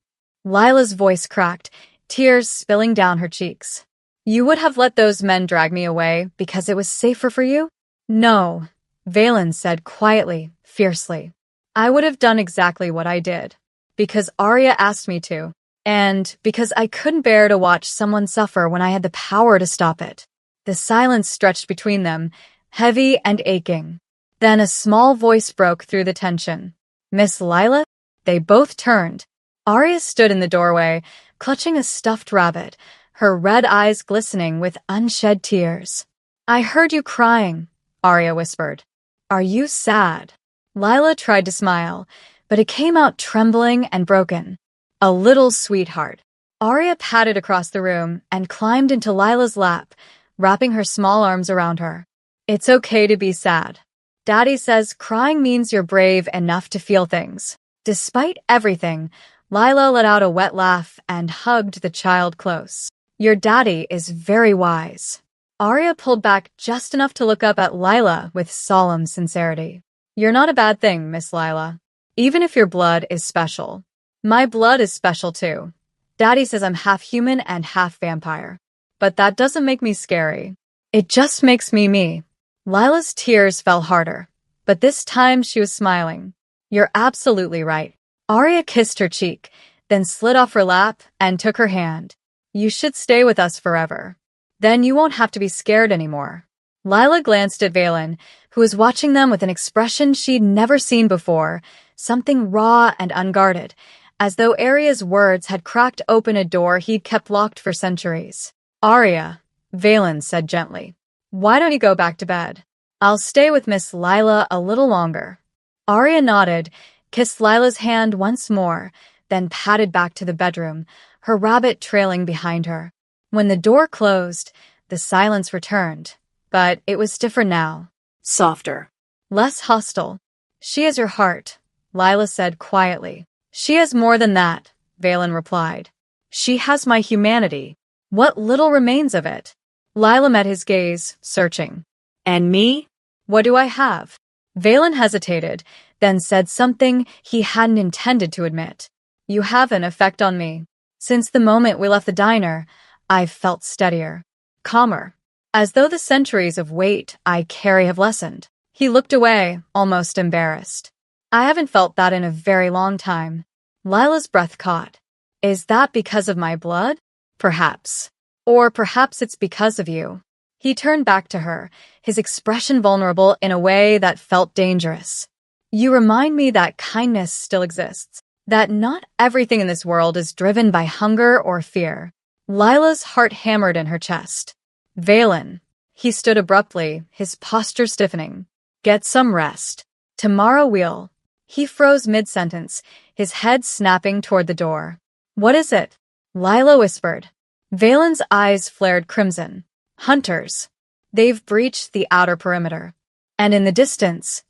Lila's voice cracked, tears spilling down her cheeks. You would have let those men drag me away because it was safer for you? No, Valen said quietly, fiercely. I would have done exactly what I did. Because Arya asked me to. And because I couldn't bear to watch someone suffer when I had the power to stop it. The silence stretched between them, heavy and aching. Then a small voice broke through the tension. Miss Lila? They both turned. Arya stood in the doorway, clutching a stuffed rabbit, her red eyes glistening with unshed tears. I heard you crying, Arya whispered. Are you sad? Lila tried to smile, but it came out trembling and broken. A little sweetheart. Arya patted across the room and climbed into Lila's lap, wrapping her small arms around her. It's okay to be sad. Daddy says crying means you're brave enough to feel things. Despite everything, Lila let out a wet laugh and hugged the child close. Your daddy is very wise. Arya pulled back just enough to look up at Lila with solemn sincerity. You're not a bad thing, Miss Lila. Even if your blood is special. My blood is special too. Daddy says I'm half human and half vampire. But that doesn't make me scary. It just makes me me. Lila's tears fell harder, but this time she was smiling. You're absolutely right. Arya kissed her cheek, then slid off her lap and took her hand. You should stay with us forever. Then you won't have to be scared anymore. Lila glanced at Valen, who was watching them with an expression she'd never seen before, something raw and unguarded, as though Arya's words had cracked open a door he'd kept locked for centuries. Arya, Valen said gently. Why don't you go back to bed? I'll stay with Miss Lila a little longer. Arya nodded, kissed Lila's hand once more, then padded back to the bedroom, her rabbit trailing behind her. When the door closed, the silence returned, but it was different now. Softer. Less hostile. She has your heart, Lila said quietly. She has more than that, Valen replied. She has my humanity. What little remains of it? Lila met his gaze, searching. And me? What do I have? Valen hesitated, then said something he hadn't intended to admit. You have an effect on me. Since the moment we left the diner, I've felt steadier, calmer, as though the centuries of weight I carry have lessened. He looked away, almost embarrassed. I haven't felt that in a very long time. Lila's breath caught. Is that because of my blood? Perhaps. Or perhaps it's because of you. He turned back to her, his expression vulnerable in a way that felt dangerous. You remind me that kindness still exists, that not everything in this world is driven by hunger or fear. Lila's heart hammered in her chest. Valen. He stood abruptly, his posture stiffening. Get some rest. Tomorrow we'll. He froze mid-sentence, his head snapping toward the door. What is it? Lila whispered. Valen's eyes flared crimson. Hunters. They've breached the outer perimeter. And in the distance,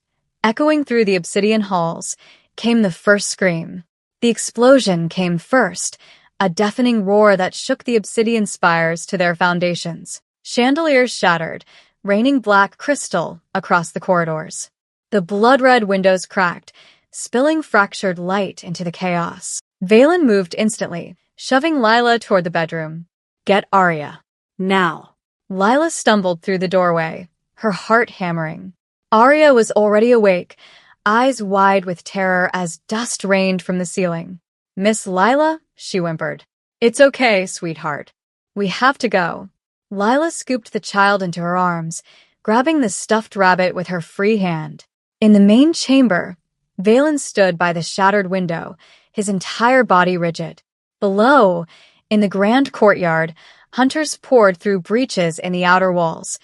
echoing through the obsidian halls, came the first scream. The explosion came first, a deafening roar that shook the obsidian spires to their foundations. Chandeliers shattered, raining black crystal across the corridors. The blood-red windows cracked, spilling fractured light into the chaos. Valen moved instantly, shoving Lila toward the bedroom. Get Arya. Now. Lila stumbled through the doorway, her heart hammering. Arya was already awake, eyes wide with terror as dust rained from the ceiling. Miss Lila, she whimpered. It's okay, sweetheart. We have to go. Lila scooped the child into her arms, grabbing the stuffed rabbit with her free hand. In the main chamber, Valen stood by the shattered window, his entire body rigid. Below, in the grand courtyard, hunters poured through breaches in the outer walls.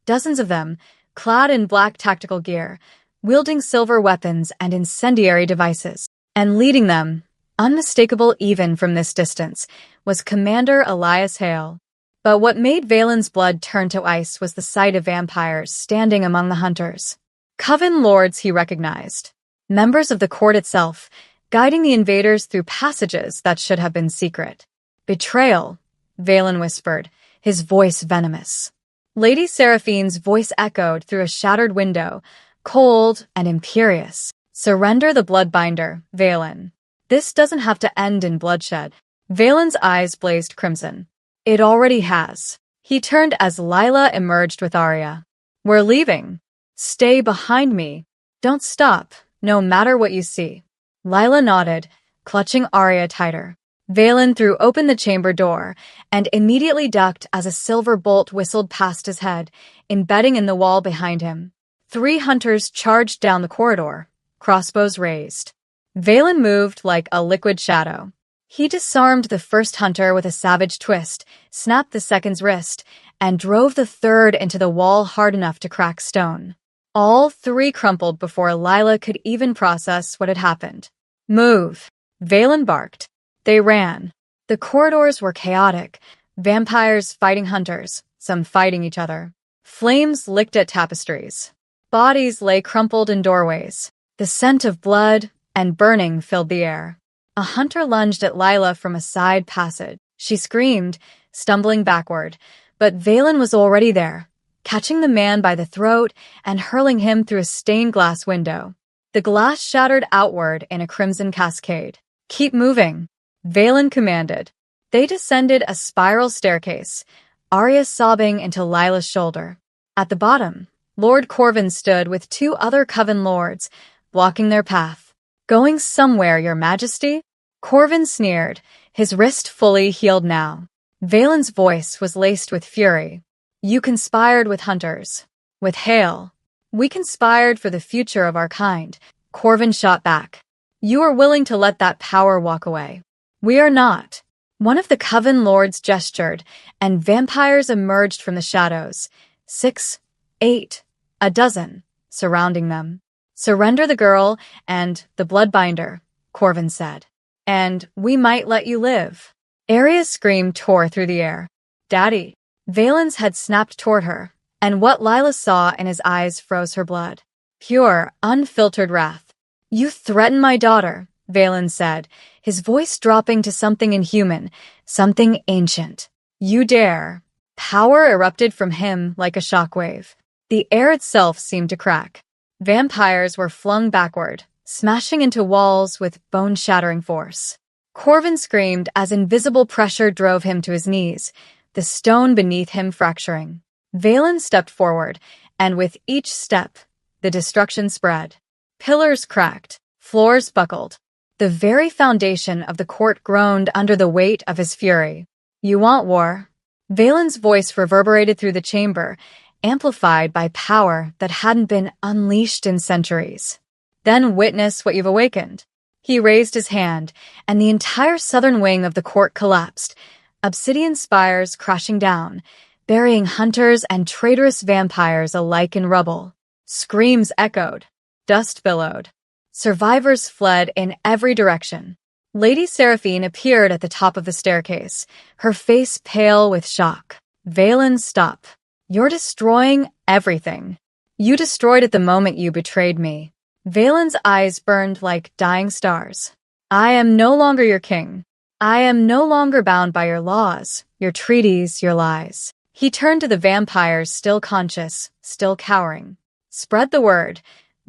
Dozens of them, clad in black tactical gear, wielding silver weapons and incendiary devices. And leading them, unmistakable even from this distance, was Commander Elias Hale. But what made Valen's blood turn to ice was the sight of vampires standing among the hunters. Coven lords he recognized, members of the court itself, guiding the invaders through passages that should have been secret. Betrayal, Valen whispered, his voice venomous. Lady Seraphine's voice echoed through a shattered window, cold and imperious. Surrender the bloodbinder, Valen. This doesn't have to end in bloodshed. Valen's eyes blazed crimson. It already has. He turned as Lila emerged with Arya. We're leaving. Stay behind me. Don't stop, no matter what you see. Lila nodded, clutching Arya tighter. Valen threw open the chamber door and immediately ducked as a silver bolt whistled past his head, embedding in the wall behind him. 3 hunters charged down the corridor, crossbows raised. Valen moved like a liquid shadow. He disarmed the first hunter with a savage twist, snapped the second's wrist, and drove the third into the wall hard enough to crack stone. All 3 crumpled before Lila could even process what had happened. Move! Valen barked. They ran. The corridors were chaotic, vampires fighting hunters, some fighting each other. Flames licked at tapestries. Bodies lay crumpled in doorways. The scent of blood and burning filled the air. A hunter lunged at Lila from a side passage. She screamed, stumbling backward, but Valen was already there, catching the man by the throat and hurling him through a stained glass window. The glass shattered outward in a crimson cascade. Keep moving, Valen commanded. They descended a spiral staircase, Arya sobbing into Lila's shoulder. At the bottom, Lord Corvin stood with 2 other Coven lords, blocking their path. Going somewhere, your majesty? Corvin sneered, his wrist fully healed now. Valen's voice was laced with fury. You conspired with hunters. With Hale. We conspired for the future of our kind, Corvin shot back. You are willing to let that power walk away. We are not. One of the Coven lords gestured, and vampires emerged from the shadows. 6, 8, a dozen, surrounding them. Surrender the girl and the bloodbinder, Corvin said. And we might let you live. Arya's scream tore through the air. Daddy. Valen's head snapped toward her, and what Lila saw in his eyes froze her blood. Pure, unfiltered wrath. You threaten my daughter, Valen said, his voice dropping to something inhuman, something ancient. You dare. Power erupted from him like a shockwave. The air itself seemed to crack. Vampires were flung backward, smashing into walls with bone-shattering force. Corvin screamed as invisible pressure drove him to his knees, the stone beneath him fracturing. Valen stepped forward, and with each step, the destruction spread. Pillars cracked, floors buckled. The very foundation of the court groaned under the weight of his fury. You want war? Valen's voice reverberated through the chamber, amplified by power that hadn't been unleashed in centuries. Then witness what you've awakened. He raised his hand, and the entire southern wing of the court collapsed, obsidian spires crashing down, burying hunters and traitorous vampires alike in rubble. Screams echoed. Dust billowed. Survivors fled in every direction. Lady Seraphine appeared at the top of the staircase, her face pale with shock. Valen, stop. You're destroying everything. You destroyed it the moment you betrayed me. Valen's eyes burned like dying stars. I am no longer your king. I am no longer bound by your laws, your treaties, your lies. He turned to the vampires, still conscious, still cowering. Spread the word.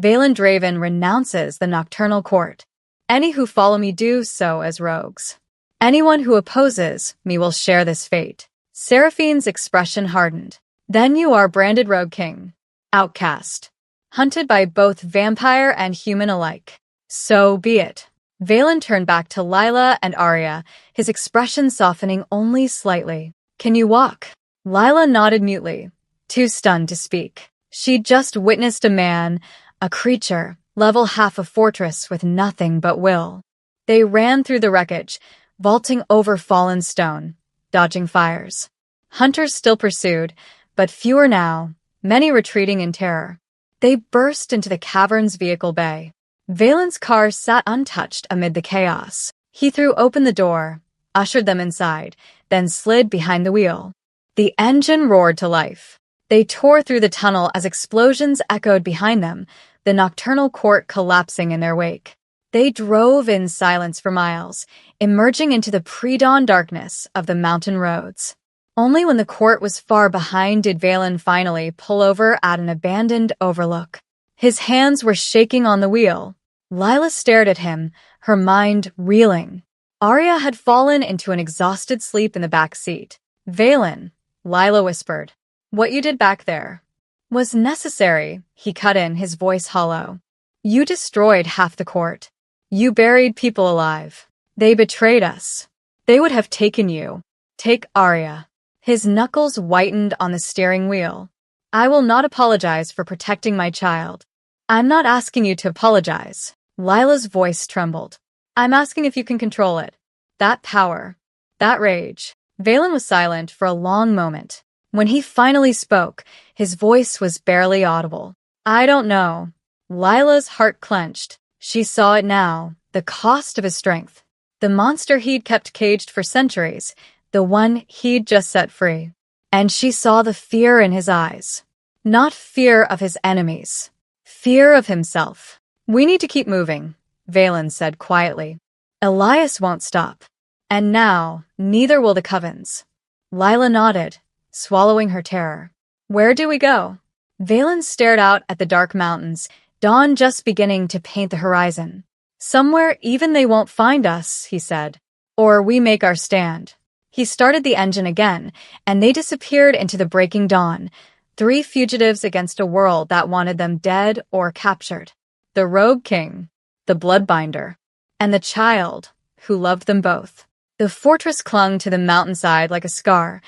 Valen Draven renounces the nocturnal court. Any who follow me do so as rogues. Anyone who opposes me will share this fate. Seraphine's expression hardened. Then you are branded rogue king. Outcast. Hunted by both vampire and human alike. So be it. Valen turned back to Lila and Arya, his expression softening only slightly. Can you walk? Lila nodded mutely, too stunned to speak. She'd just witnessed a man, a creature, level half a fortress with nothing but will. They ran through the wreckage, vaulting over fallen stone, dodging fires. Hunters still pursued, but fewer now, many retreating in terror. They burst into the cavern's vehicle bay. Valen's car sat untouched amid the chaos. He threw open the door, ushered them inside, then slid behind the wheel. The engine roared to life. They tore through the tunnel as explosions echoed behind them, the nocturnal court collapsing in their wake. They drove in silence for miles, emerging into the pre-dawn darkness of the mountain roads. Only when the court was far behind did Valen finally pull over at an abandoned overlook. His hands were shaking on the wheel. Lila stared at him, her mind reeling. Arya had fallen into an exhausted sleep in the back seat. Valen, Lila whispered. What you did back there was necessary, he cut in, his voice hollow. You destroyed half the court. You buried people alive. They betrayed us. They would have taken you. Take Arya. His knuckles whitened on the steering wheel. I will not apologize for protecting my child. I'm not asking you to apologize. Lila's voice trembled. I'm asking if you can control it. That power. That rage. Valen was silent for a long moment. When he finally spoke, his voice was barely audible. I don't know. Lila's heart clenched. She saw it now, the cost of his strength. The monster he'd kept caged for centuries, the one he'd just set free. And she saw the fear in his eyes. Not fear of his enemies. Fear of himself. We need to keep moving, Valen said quietly. Elias won't stop. And now, neither will the Covens. Lila nodded, swallowing her terror. Where do we go? Valen stared out at the dark mountains, dawn just beginning to paint the horizon. Somewhere even they won't find us, he said. Or we make our stand. He started the engine again, and they disappeared into the breaking dawn, 3 fugitives against a world that wanted them dead or captured. The Rogue King, the Bloodbinder, and the child who loved them both. The fortress clung to the mountainside like a scar,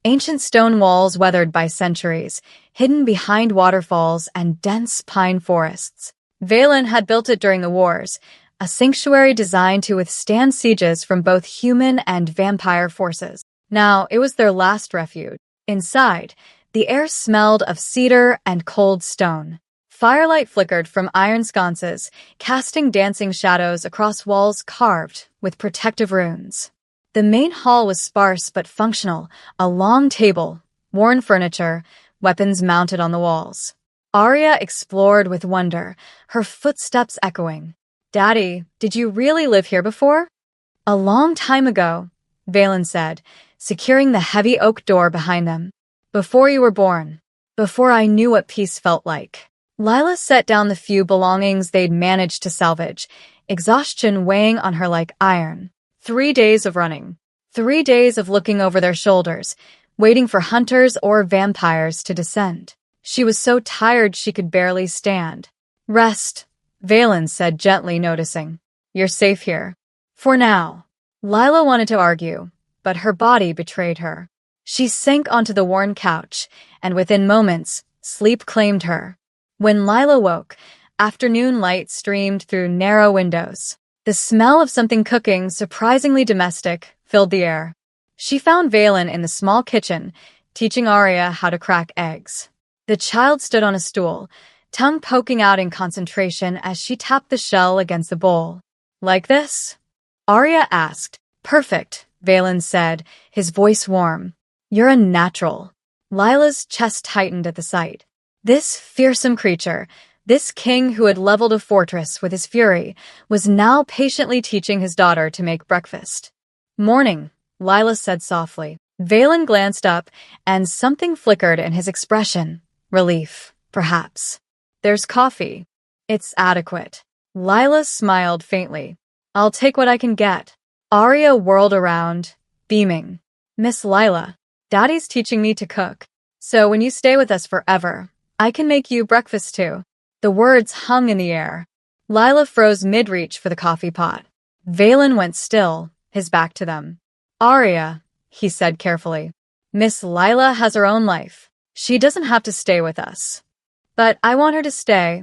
ancient stone walls weathered by centuries, hidden behind waterfalls and dense pine forests. Valen had built it during the wars, a sanctuary designed to withstand sieges from both human and vampire forces. Now it was their last refuge. Inside, the air smelled of cedar and cold stone. Firelight flickered from iron sconces, casting dancing shadows across walls carved with protective runes. The main hall was sparse but functional, a long table, worn furniture, weapons mounted on the walls. Arya explored with wonder, her footsteps echoing. Daddy, did you really live here before? A long time ago, Valen said, securing the heavy oak door behind them. Before you were born. Before I knew what peace felt like. Lila set down the few belongings they'd managed to salvage, exhaustion weighing on her like iron. 3 days of running. 3 days of looking over their shoulders, waiting for hunters or vampires to descend. She was so tired she could barely stand. Rest, Valen said gently, noticing. You're safe here. For now. Lila wanted to argue, but her body betrayed her. She sank onto the worn couch, and within moments, sleep claimed her. When Lila woke, afternoon light streamed through narrow windows. The smell of something cooking, surprisingly domestic, filled the air. She found Valen in the small kitchen, teaching Arya how to crack eggs. The child stood on a stool, tongue poking out in concentration as she tapped the shell against the bowl. Like this? Arya asked. Perfect, Valen said, his voice warm. You're a natural. Lila's chest tightened at the sight. This fearsome creature, this king who had leveled a fortress with his fury, was now patiently teaching his daughter to make breakfast. Morning, Lila said softly. Valen glanced up, and something flickered in his expression. Relief, perhaps. There's coffee. It's adequate. Lila smiled faintly. I'll take what I can get. Arya whirled around, beaming. Miss Lila, Daddy's teaching me to cook. So when you stay with us forever, I can make you breakfast too. The words hung in the air. Lila froze mid-reach for the coffee pot. Valen went still, his back to them. Arya, he said carefully. Miss Lila has her own life. She doesn't have to stay with us. But I want her to stay,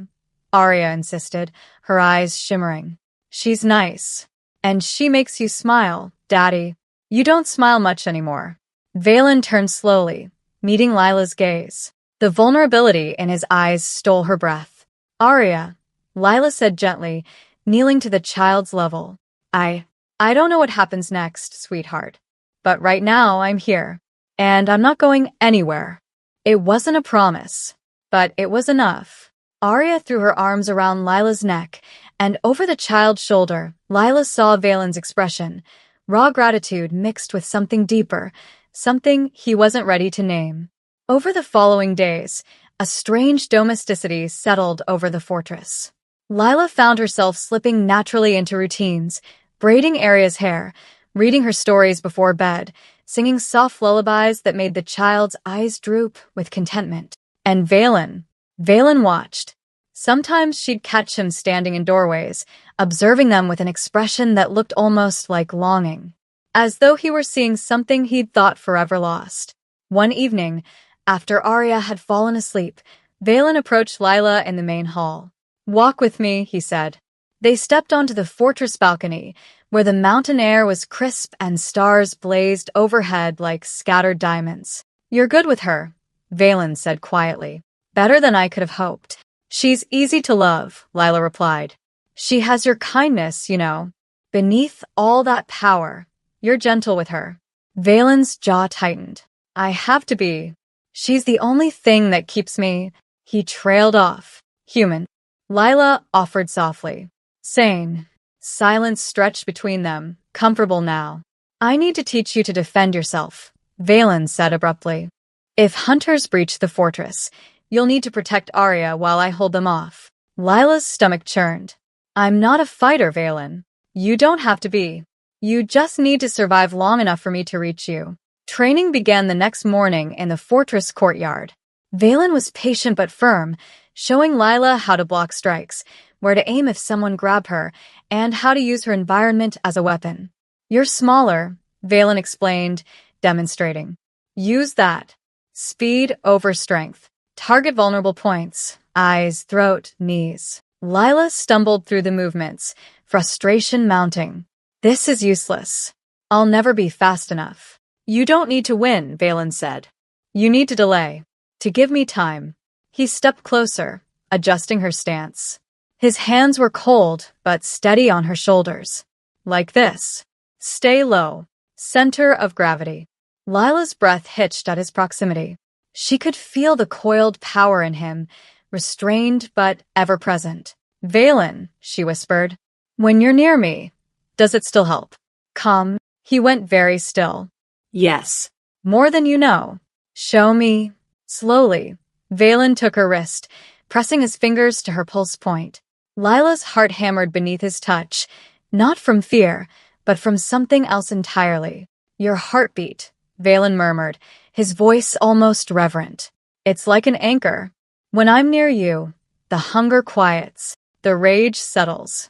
Arya insisted, her eyes shimmering. She's nice. And she makes you smile, Daddy. You don't smile much anymore. Valen turned slowly, meeting Lila's gaze. The vulnerability in his eyes stole her breath. Arya, Lila said gently, kneeling to the child's level. I don't know what happens next, sweetheart. But right now I'm here. And I'm not going anywhere. It wasn't a promise, but it was enough. Arya threw her arms around Lila's neck, and over the child's shoulder, Lila saw Valen's expression, raw gratitude mixed with something deeper, something he wasn't ready to name. Over the following days, a strange domesticity settled over the fortress. Lila found herself slipping naturally into routines, braiding Arya's hair, reading her stories before bed, singing soft lullabies that made the child's eyes droop with contentment. And Valen watched. Sometimes she'd catch him standing in doorways, observing them with an expression that looked almost like longing, as though he were seeing something he'd thought forever lost. One evening, after Arya had fallen asleep, Valen approached Lila in the main hall. Walk with me, he said. They stepped onto the fortress balcony, where the mountain air was crisp and stars blazed overhead like scattered diamonds. You're good with her, Valen said quietly. Better than I could have hoped. She's easy to love, Lila replied. She has your kindness, you know. Beneath all that power, you're gentle with her. Valen's jaw tightened. I have to be. She's the only thing that keeps me. He trailed off. Human. Lila offered softly. Sane. Silence stretched between them, comfortable now. I need to teach you to defend yourself, Valen said abruptly. If hunters breach the fortress, you'll need to protect Arya while I hold them off. Lila's stomach churned. I'm not a fighter, Valen. You don't have to be. You just need to survive long enough for me to reach you. Training began the next morning in the fortress courtyard. Valen was patient but firm, showing Lila how to block strikes, where to aim if someone grabbed her, and how to use her environment as a weapon. You're smaller, Valen explained, demonstrating. Use that. Speed over strength. Target vulnerable points, eyes, throat, knees. Lila stumbled through the movements, frustration mounting. This is useless. I'll never be fast enough. You don't need to win, Valen said. You need to delay. To give me time. He stepped closer, adjusting her stance. His hands were cold, but steady on her shoulders. Like this. Stay low. Center of gravity. Lila's breath hitched at his proximity. She could feel the coiled power in him, restrained but ever-present. Valen, she whispered. When you're near me, does it still help? Come. He went very still. Yes. More than you know. Show me. Slowly, Valen took her wrist, pressing his fingers to her pulse point. Lila's heart hammered beneath his touch, not from fear, but from something else entirely. Your heartbeat, Valen murmured, his voice almost reverent. It's like an anchor. When I'm near you, the hunger quiets, the rage settles.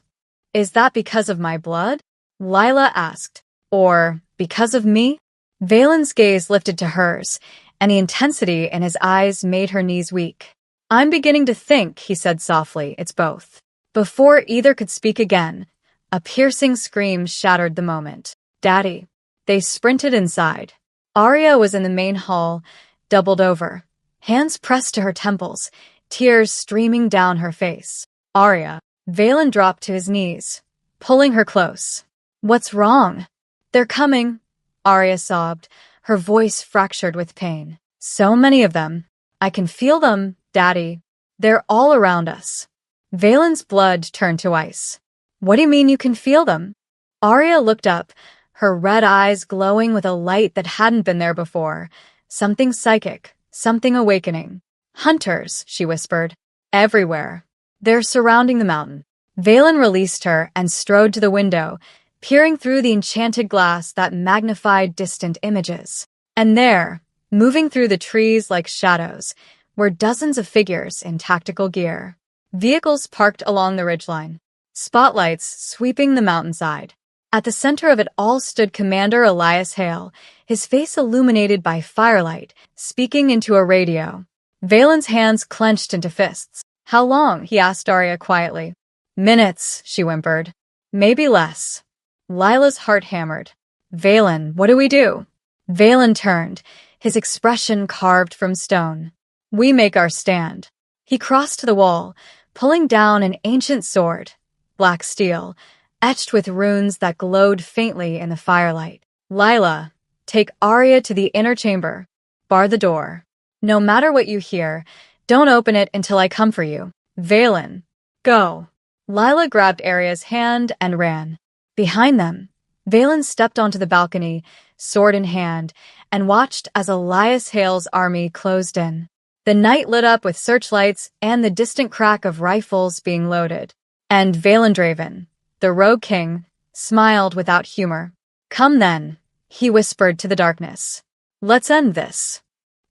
Is that because of my blood? Lila asked. Or because of me? Valen's gaze lifted to hers, and the intensity in his eyes made her knees weak. I'm beginning to think, he said softly, it's both. Before either could speak again, a piercing scream shattered the moment. Daddy. They sprinted inside. Arya was in the main hall, doubled over, hands pressed to her temples, tears streaming down her face. Arya. Valen dropped to his knees, pulling her close. What's wrong? They're coming, Arya sobbed, her voice fractured with pain. So many of them. I can feel them, Daddy. They're all around us. Valen's blood turned to ice. What do you mean you can feel them? Arya looked up, her red eyes glowing with a light that hadn't been there before. Something psychic, something awakening. Hunters, she whispered. Everywhere. They're surrounding the mountain. Valen released her and strode to the window, peering through the enchanted glass that magnified distant images. And there, moving through the trees like shadows, were dozens of figures in tactical gear. Vehicles parked along the ridgeline, spotlights sweeping the mountainside. At the center of it all stood Commander Elias Hale, his face illuminated by firelight, speaking into a radio. Valen's hands clenched into fists. How long? He asked Arya quietly. Minutes, she whimpered. Maybe less. Lila's heart hammered. Valen, what do we do? Valen turned, his expression carved from stone. We make our stand. He crossed to the wall, pulling down an ancient sword, black steel, etched with runes that glowed faintly in the firelight. Lila, take Arya to the inner chamber. Bar the door. No matter what you hear, don't open it until I come for you. Valen, go. Lila grabbed Arya's hand and ran. Behind them, Valen stepped onto the balcony, sword in hand, and watched as Elias Hale's army closed in. The night lit up with searchlights and the distant crack of rifles being loaded. And Valendraven, the rogue king, smiled without humor. Come then, he whispered to the darkness. Let's end this.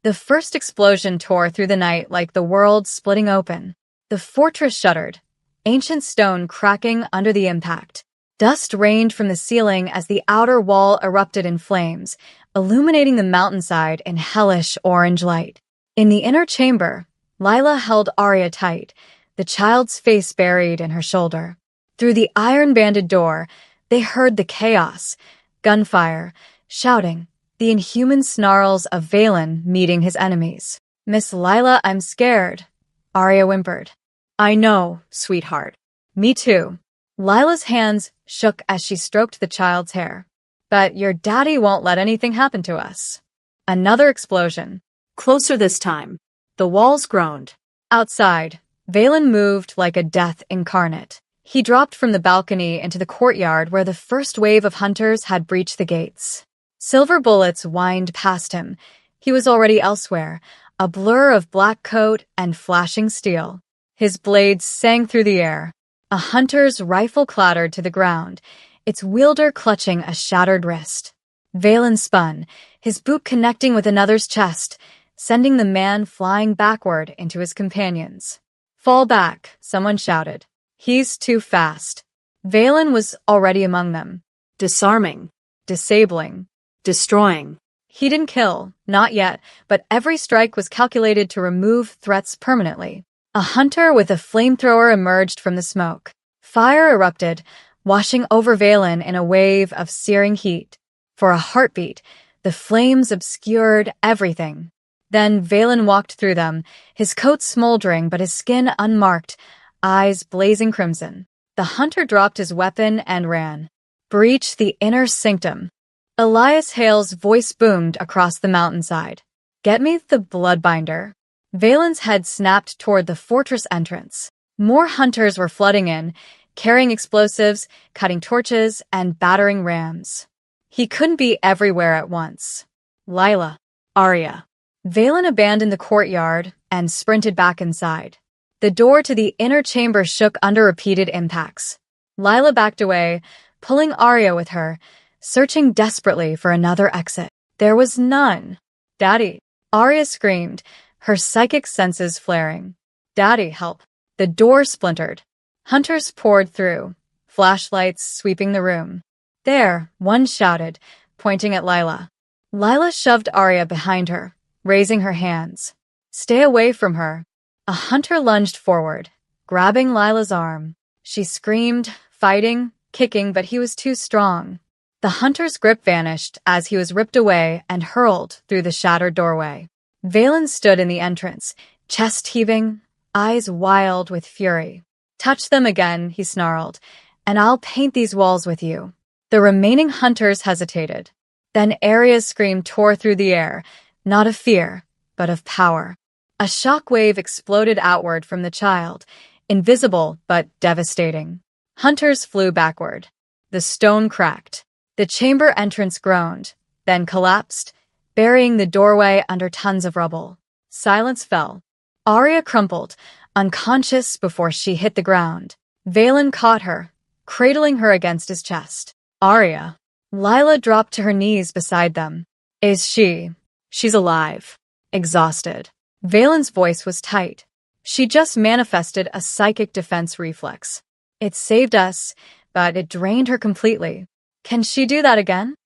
The first explosion tore through the night like the world splitting open. The fortress shuddered, ancient stone cracking under the impact. Dust rained from the ceiling as the outer wall erupted in flames, illuminating the mountainside in hellish orange light. In the inner chamber, Lila held Arya tight, the child's face buried in her shoulder. Through the iron-banded door, they heard the chaos, gunfire, shouting, the inhuman snarls of Valen meeting his enemies. Miss Lila, I'm scared, Arya whimpered. I know, sweetheart. Me too. Lila's hands shook as she stroked the child's hair. But your daddy won't let anything happen to us. Another explosion. Closer this time. The walls groaned. Outside, Valen moved like a death incarnate. He dropped from the balcony into the courtyard where the first wave of hunters had breached the gates. Silver bullets whined past him. He was already elsewhere, a blur of black coat and flashing steel. His blades sang through the air. A hunter's rifle clattered to the ground, its wielder clutching a shattered wrist. Valen spun, his boot connecting with another's chest, sending the man flying backward into his companions. Fall back, someone shouted. He's too fast. Valen was already among them. Disarming. Disabling. Destroying. He didn't kill, not yet, but every strike was calculated to remove threats permanently. A hunter with a flamethrower emerged from the smoke. Fire erupted, washing over Valen in a wave of searing heat. For a heartbeat, the flames obscured everything. Then Valen walked through them, his coat smoldering but his skin unmarked, eyes blazing crimson. The hunter dropped his weapon and ran. Breach the inner sanctum. Elias Hale's voice boomed across the mountainside. Get me the bloodbinder. Valen's head snapped toward the fortress entrance. More hunters were flooding in, carrying explosives, cutting torches, and battering rams. He couldn't be everywhere at once. Lila. Arya. Valen abandoned the courtyard and sprinted back inside. The door to the inner chamber shook under repeated impacts. Lila backed away, pulling Arya with her, searching desperately for another exit. There was none. Daddy. Arya screamed, her psychic senses flaring. "Daddy, help." The door splintered. Hunters poured through, flashlights sweeping the room. "There," one shouted, pointing at Lila. Lila shoved Arya behind her, raising her hands. "Stay away from her." A hunter lunged forward, grabbing Lila's arm. She screamed, fighting, kicking, but he was too strong. The hunter's grip vanished as he was ripped away and hurled through the shattered doorway. Valen stood in the entrance, chest heaving, eyes wild with fury. "Touch them again," he snarled, "and I'll paint these walls with you." The remaining hunters hesitated. Then Arya's scream tore through the air, not of fear, but of power. A shock wave exploded outward from the child, invisible but devastating. Hunters flew backward. The stone cracked. The chamber entrance groaned, then collapsed, burying the doorway under tons of rubble. Silence fell. Arya crumpled, unconscious before she hit the ground. Valen caught her, cradling her against his chest. "Arya." Lila dropped to her knees beside them. "Is she?" "She's alive." Exhausted. Valen's voice was tight. "She just manifested a psychic defense reflex. It saved us, but it drained her completely. Can she do that again?"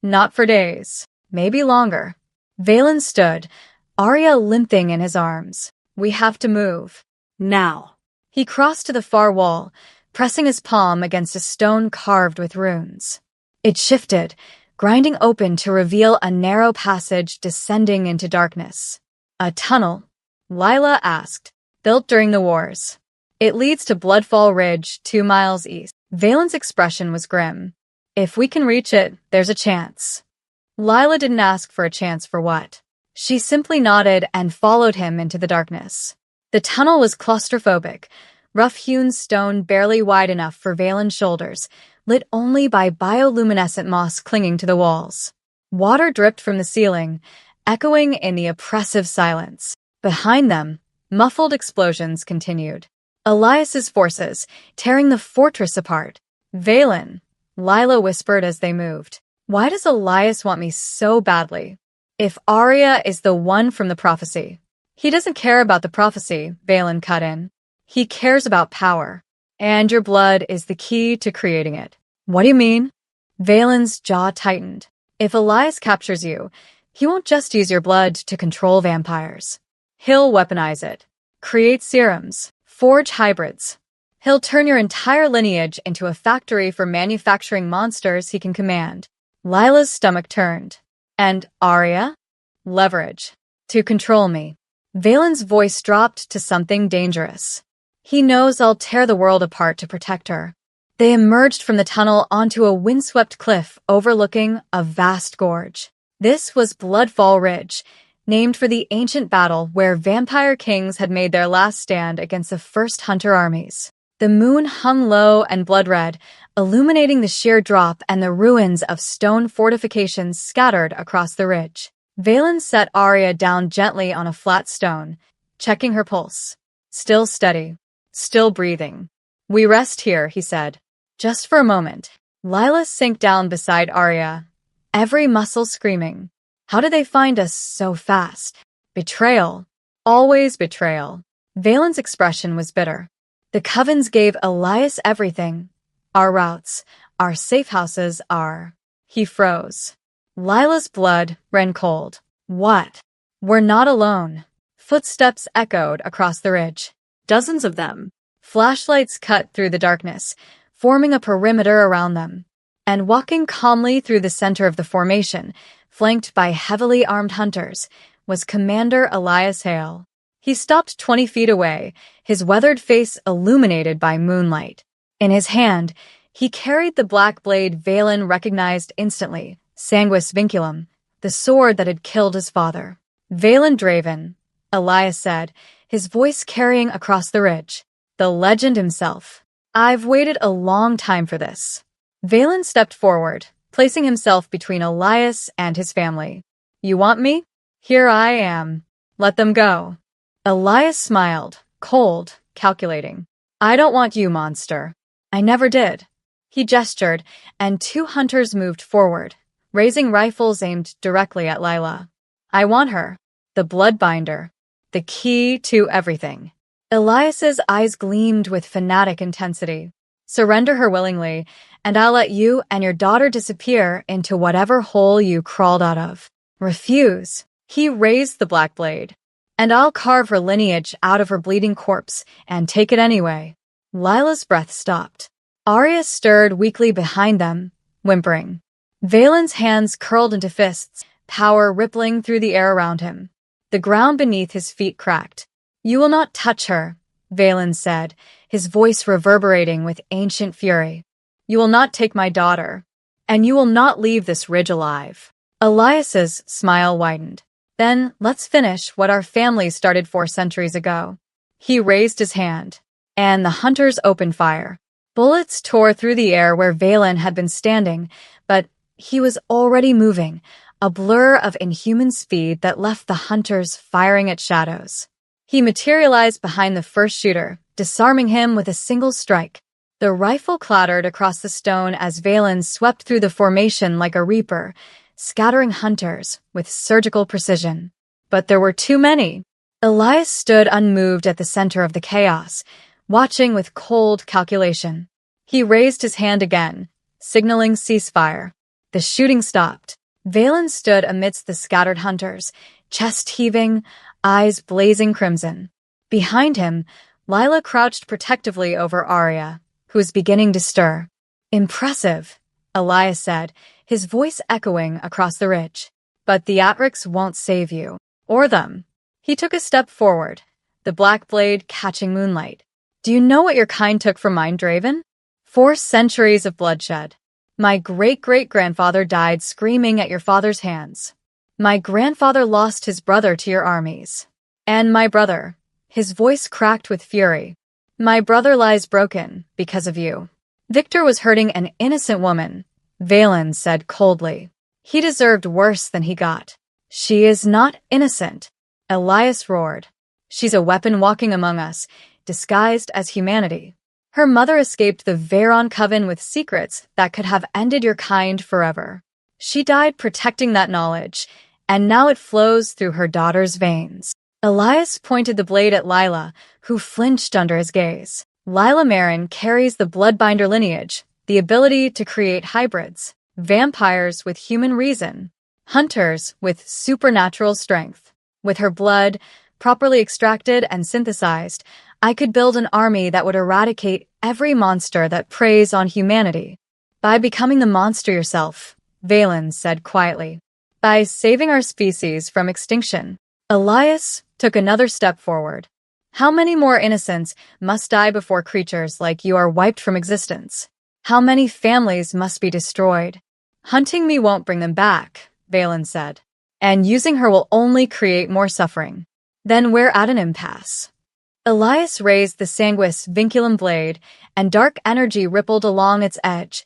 "Not for days. Maybe longer." Valen stood, Arya limping in his arms. "We have to move. Now." He crossed to the far wall, pressing his palm against a stone carved with runes. It shifted, grinding open to reveal a narrow passage descending into darkness. "A tunnel?" Lila asked. "Built during the wars. It leads to Bloodfall Ridge, 2 miles east." Valen's expression was grim. "If we can reach it, there's a chance." Lila didn't ask for a chance for what. She simply nodded and followed him into the darkness. The tunnel was claustrophobic, rough-hewn stone barely wide enough for Valen's shoulders, lit only by bioluminescent moss clinging to the walls. Water dripped from the ceiling, echoing in the oppressive silence. Behind them, muffled explosions continued. Elias's forces, tearing the fortress apart. "Valen," Lila whispered as they moved. "Why does Elias want me so badly? If Arya is the one from the prophecy." "He doesn't care about the prophecy," Valen cut in. "He cares about power. And your blood is the key to creating it." "What do you mean?" Valen's jaw tightened. "If Elias captures you, he won't just use your blood to control vampires. He'll weaponize it, create serums, forge hybrids. He'll turn your entire lineage into a factory for manufacturing monsters he can command." Lila's stomach turned. "And Arya?" "Leverage. To control me." Valen's voice dropped to something dangerous. "He knows I'll tear the world apart to protect her." They emerged from the tunnel onto a windswept cliff overlooking a vast gorge. This was Bloodfall Ridge, named for the ancient battle where vampire kings had made their last stand against the first hunter armies. The moon hung low and blood-red, illuminating the sheer drop and the ruins of stone fortifications scattered across the ridge. Valen set Arya down gently on a flat stone, checking her pulse. Still steady, still breathing. "We rest here," he said. "Just for a moment." Lila sank down beside Arya, every muscle screaming. How did they find us so fast? Betrayal. Always betrayal. Valen's expression was bitter. The Covens gave Elias everything. Our routes, our safe houses, our... He froze. Lila's blood ran cold. "What?" "We're not alone." Footsteps echoed across the ridge. Dozens of them. Flashlights cut through the darkness, forming a perimeter around them. And walking calmly through the center of the formation, flanked by heavily armed hunters, was Commander Elias Hale. He stopped 20 feet away, his weathered face illuminated by moonlight. In his hand, he carried the black blade Valen recognized instantly, Sanguis Vinculum, the sword that had killed his father. "Valen Draven," Elias said, his voice carrying across the ridge. "The legend himself. I've waited a long time for this." Valen stepped forward, placing himself between Elias and his family. "You want me? Here I am. Let them go." Elias smiled, cold, calculating. "I don't want you, monster. I never did." He gestured, and 2 hunters moved forward, raising rifles aimed directly at Lila. "I want her. The Bloodbinder." the key to everything. Elias's eyes gleamed with fanatic intensity. Surrender her willingly, and I'll let you and your daughter disappear into whatever hole you crawled out of. Refuse. He raised the black blade. And I'll carve her lineage out of her bleeding corpse and take it anyway. Lila's breath stopped. Arya stirred weakly behind them, whimpering. Valen's hands curled into fists, power rippling through the air around him. The ground beneath his feet cracked. You will not touch her, Valen said, his voice reverberating with ancient fury. You will not take my daughter, and you will not leave this ridge alive. Elias's smile widened. Then let's finish what our family started 4 centuries ago. He raised his hand, and the hunters opened fire. Bullets tore through the air where Valen had been standing, but he was already moving, a blur of inhuman speed that left the hunters firing at shadows. He materialized behind the first shooter, disarming him with a single strike. The rifle clattered across the stone as Valen swept through the formation like a reaper, scattering hunters with surgical precision. But there were too many. Elias stood unmoved at the center of the chaos, watching with cold calculation. He raised his hand again, signaling ceasefire. The shooting stopped. Valen stood amidst the scattered hunters, chest heaving, eyes blazing crimson. Behind him, Lila crouched protectively over Arya, who was beginning to stir. Impressive, Elias said, his voice echoing across the ridge. But the Atrics won't save you. Or them. He took a step forward, the black blade catching moonlight. Do you know what your kind took from mine, Draven? 4 centuries of bloodshed. My great-great-grandfather died screaming at your father's hands. My grandfather lost his brother to your armies. And my brother. His voice cracked with fury. My brother lies broken because of you. Victor was hurting an innocent woman, Valen said coldly. He deserved worse than he got. She is not innocent, Elias roared. She's a weapon walking among us, disguised as humanity. Her mother escaped the Veyron Coven with secrets that could have ended your kind forever. She died protecting that knowledge, and now it flows through her daughter's veins. Elias pointed the blade at Lila, who flinched under his gaze. Lila Marin carries the Bloodbinder lineage, the ability to create hybrids, vampires with human reason, hunters with supernatural strength. With her blood, properly extracted and synthesized, I could build an army that would eradicate every monster that preys on humanity. By becoming the monster yourself, Valen said quietly. By saving our species from extinction. Elias took another step forward. How many more innocents must die before creatures like you are wiped from existence? How many families must be destroyed? Hunting me won't bring them back, Valen said. And using her will only create more suffering. Then we're at an impasse. Elias raised the Sanguis Vinculum blade, and dark energy rippled along its edge.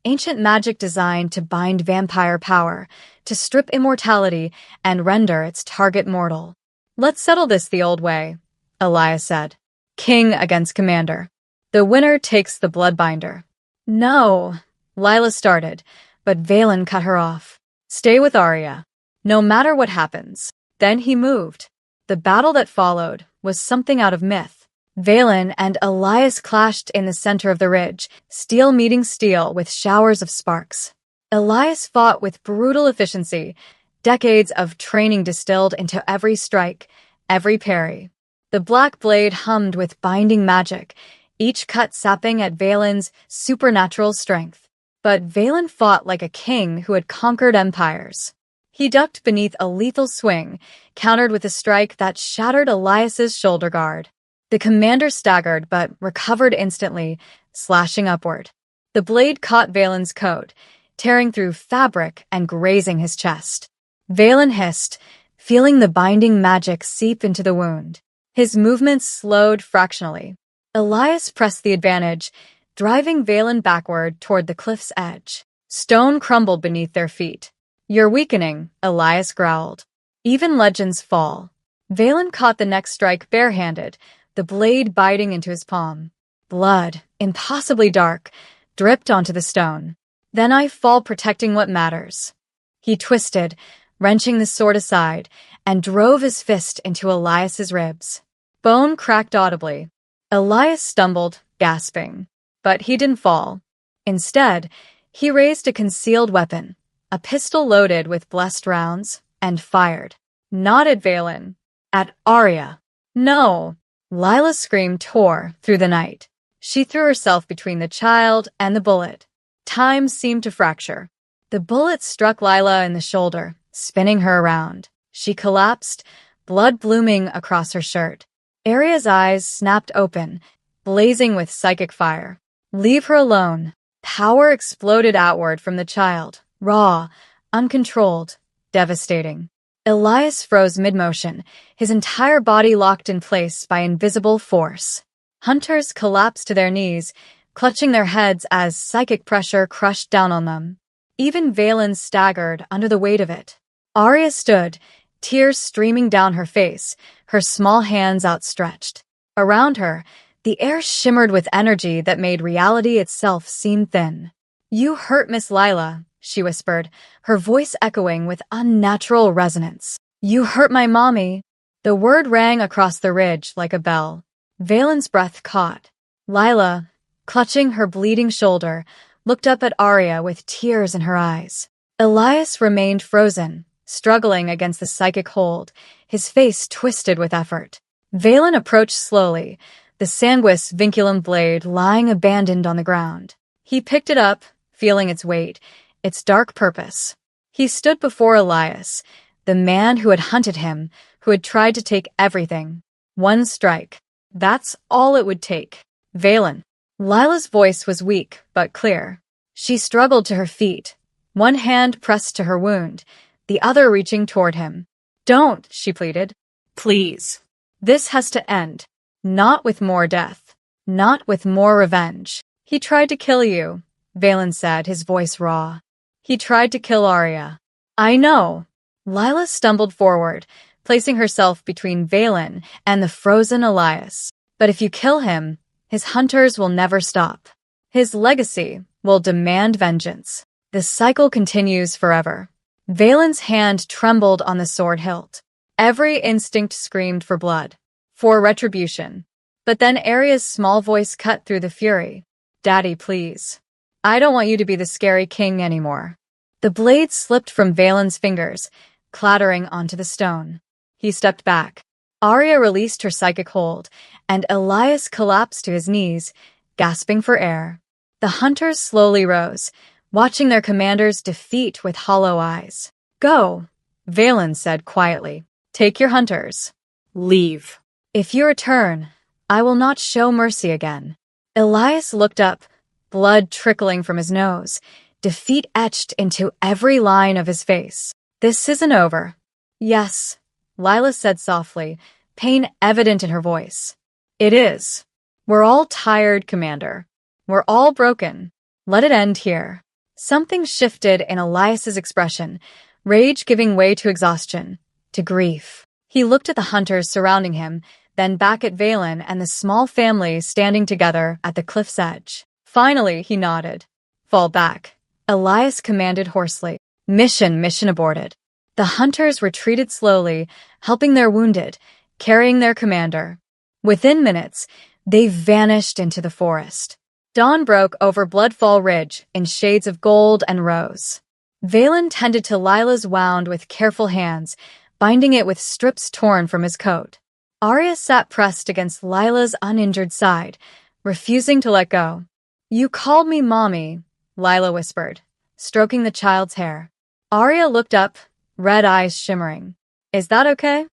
Ancient magic designed to bind vampire power, to strip immortality, and render its target mortal. Let's settle this the old way, Elias said. King against commander. The winner takes the Bloodbinder. No, Lila started, but Valen cut her off. Stay with Arya. No matter what happens. Then he moved. The battle that followed was something out of myth. Valen and Elias clashed in the center of the ridge, steel meeting steel with showers of sparks. Elias fought with brutal efficiency, decades of training distilled into every strike, every parry. The black blade hummed with binding magic, each cut sapping at Valen's supernatural strength. But Valen fought like a king who had conquered empires. He ducked beneath a lethal swing, countered with a strike that shattered Elias's shoulder guard. The commander staggered but recovered instantly, slashing upward. The blade caught Valen's coat, tearing through fabric and grazing his chest. Valen hissed, feeling the binding magic seep into the wound. His movements slowed fractionally. Elias pressed the advantage, driving Valen backward toward the cliff's edge. Stone crumbled beneath their feet. You're weakening, Elias growled. Even legends fall. Valen caught the next strike barehanded, the blade biting into his palm. Blood, impossibly dark, dripped onto the stone. Then I fall protecting what matters. He twisted, wrenching the sword aside, and drove his fist into Elias's ribs. Bone cracked audibly. Elias stumbled, gasping. But he didn't fall. Instead, he raised a concealed weapon, a pistol loaded with blessed rounds, and fired. Not at Valen. At Arya. No! Lila's scream tore through the night. She threw herself between the child and the bullet. Time seemed to fracture. The bullet struck Lila in the shoulder, spinning her around. She collapsed, blood blooming across her shirt. Arya's eyes snapped open, blazing with psychic fire. Leave her alone. Power exploded outward from the child, raw, uncontrolled, devastating. Elias froze mid-motion, his entire body locked in place by invisible force. Hunters collapsed to their knees, clutching their heads as psychic pressure crushed down on them. Even Valen staggered under the weight of it. Arya stood, tears streaming down her face, her small hands outstretched. Around her, the air shimmered with energy that made reality itself seem thin. "You hurt Miss Lila," she whispered, her voice echoing with unnatural resonance. "You hurt my mommy." The word rang across the ridge like a bell. Valen's breath caught. Lila, clutching her bleeding shoulder, looked up at Arya with tears in her eyes. Elias remained frozen, struggling against the psychic hold, his face twisted with effort. Valen approached slowly, the sanguis vinculum blade lying abandoned on the ground. He picked it up, feeling its weight, its dark purpose. He stood before Elias, the man who had hunted him, who had tried to take everything. One strike. That's all it would take. Valen. Lila's voice was weak, but clear. She struggled to her feet, one hand pressed to her wound, the other reaching toward him. "Don't," she pleaded. "Please. This has to end. Not with more death. Not with more revenge." "He tried to kill you," Valen said, his voice raw. "He tried to kill Arya." "I know." Lila stumbled forward, placing herself between Valen and the frozen Elias. "But if you kill him, his hunters will never stop. His legacy will demand vengeance. The cycle continues forever." Valen's hand trembled on the sword hilt. Every instinct screamed for blood, for retribution. But then Arya's small voice cut through the fury. "Daddy, please. I don't want you to be the scary king anymore." The blade slipped from Valen's fingers, clattering onto the stone. He stepped back. Arya released her psychic hold, and Elias collapsed to his knees, gasping for air. The hunters slowly rose, watching their commander's defeat with hollow eyes. "Go," Valen said quietly. "Take your hunters. Leave. If you return, I will not show mercy again." Elias looked up, blood trickling from his nose, defeat etched into every line of his face. "This isn't over." "Yes," Lila said softly, pain evident in her voice. "It is. We're all tired, Commander. We're all broken. Let it end here." Something shifted in Elias's expression, rage giving way to exhaustion, to grief. He looked at the hunters surrounding him, then back at Valen and the small family standing together at the cliff's edge. Finally, he nodded. "Fall back," Elias commanded hoarsely. Mission aborted." The hunters retreated slowly, helping their wounded, carrying their commander. Within minutes, they vanished into the forest. Dawn broke over Bloodfall Ridge in shades of gold and rose. Valen tended to Lila's wound with careful hands, binding it with strips torn from his coat. Arya sat pressed against Lila's uninjured side, refusing to let go. "You called me Mommy," Lila whispered, stroking the child's hair. Arya looked up, red eyes shimmering. "Is that okay?"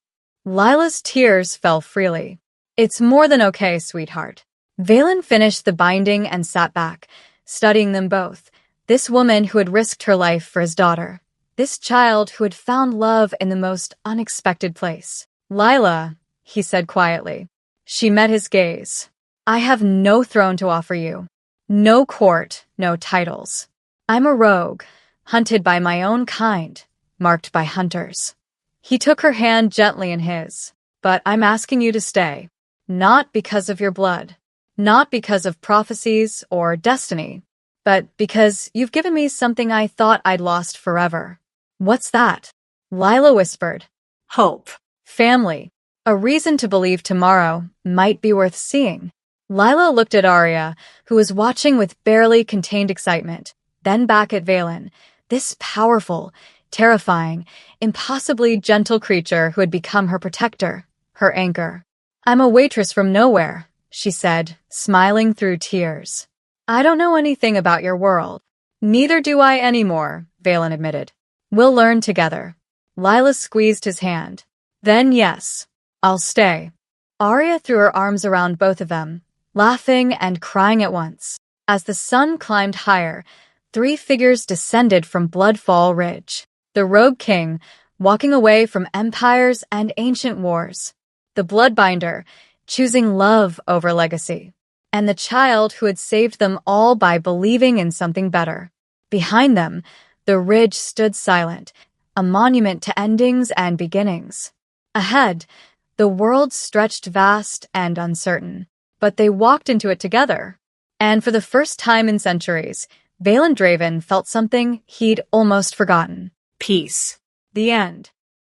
Lila's tears fell freely. "It's more than okay, sweetheart." Valen finished the binding and sat back, studying them both. This woman who had risked her life for his daughter. This child who had found love in the most unexpected place. "Lila," he said quietly. She met his gaze. "I have no throne to offer you. No court, no titles. I'm a rogue, hunted by my own kind, marked by hunters." He took her hand gently in his. "But I'm asking you to stay. Not because of your blood. Not because of prophecies or destiny. But because you've given me something I thought I'd lost forever." "What's that?" Lila whispered. Hope. Family. A reason to believe tomorrow might be worth seeing. Lila looked at Arya, who was watching with barely contained excitement, then back at Valen, this powerful, terrifying, impossibly gentle creature who had become her protector, her anchor. "I'm a waitress from nowhere," she said, smiling through tears. "I don't know anything about your world." "Neither do I anymore," Valen admitted. "We'll learn together." Lila squeezed his hand. "Then yes, I'll stay." Arya threw her arms around both of them, laughing and crying at once. As the sun climbed higher, 3 figures descended from Bloodfall Ridge. The Rogue King, walking away from empires and ancient wars. The Bloodbinder, choosing love over legacy. And the child who had saved them all by believing in something better. Behind them, the ridge stood silent, a monument to endings and beginnings. Ahead, the world stretched vast and uncertain, but they walked into it together. And for the first time in centuries, Valen Draven felt something he'd almost forgotten. Peace. The end.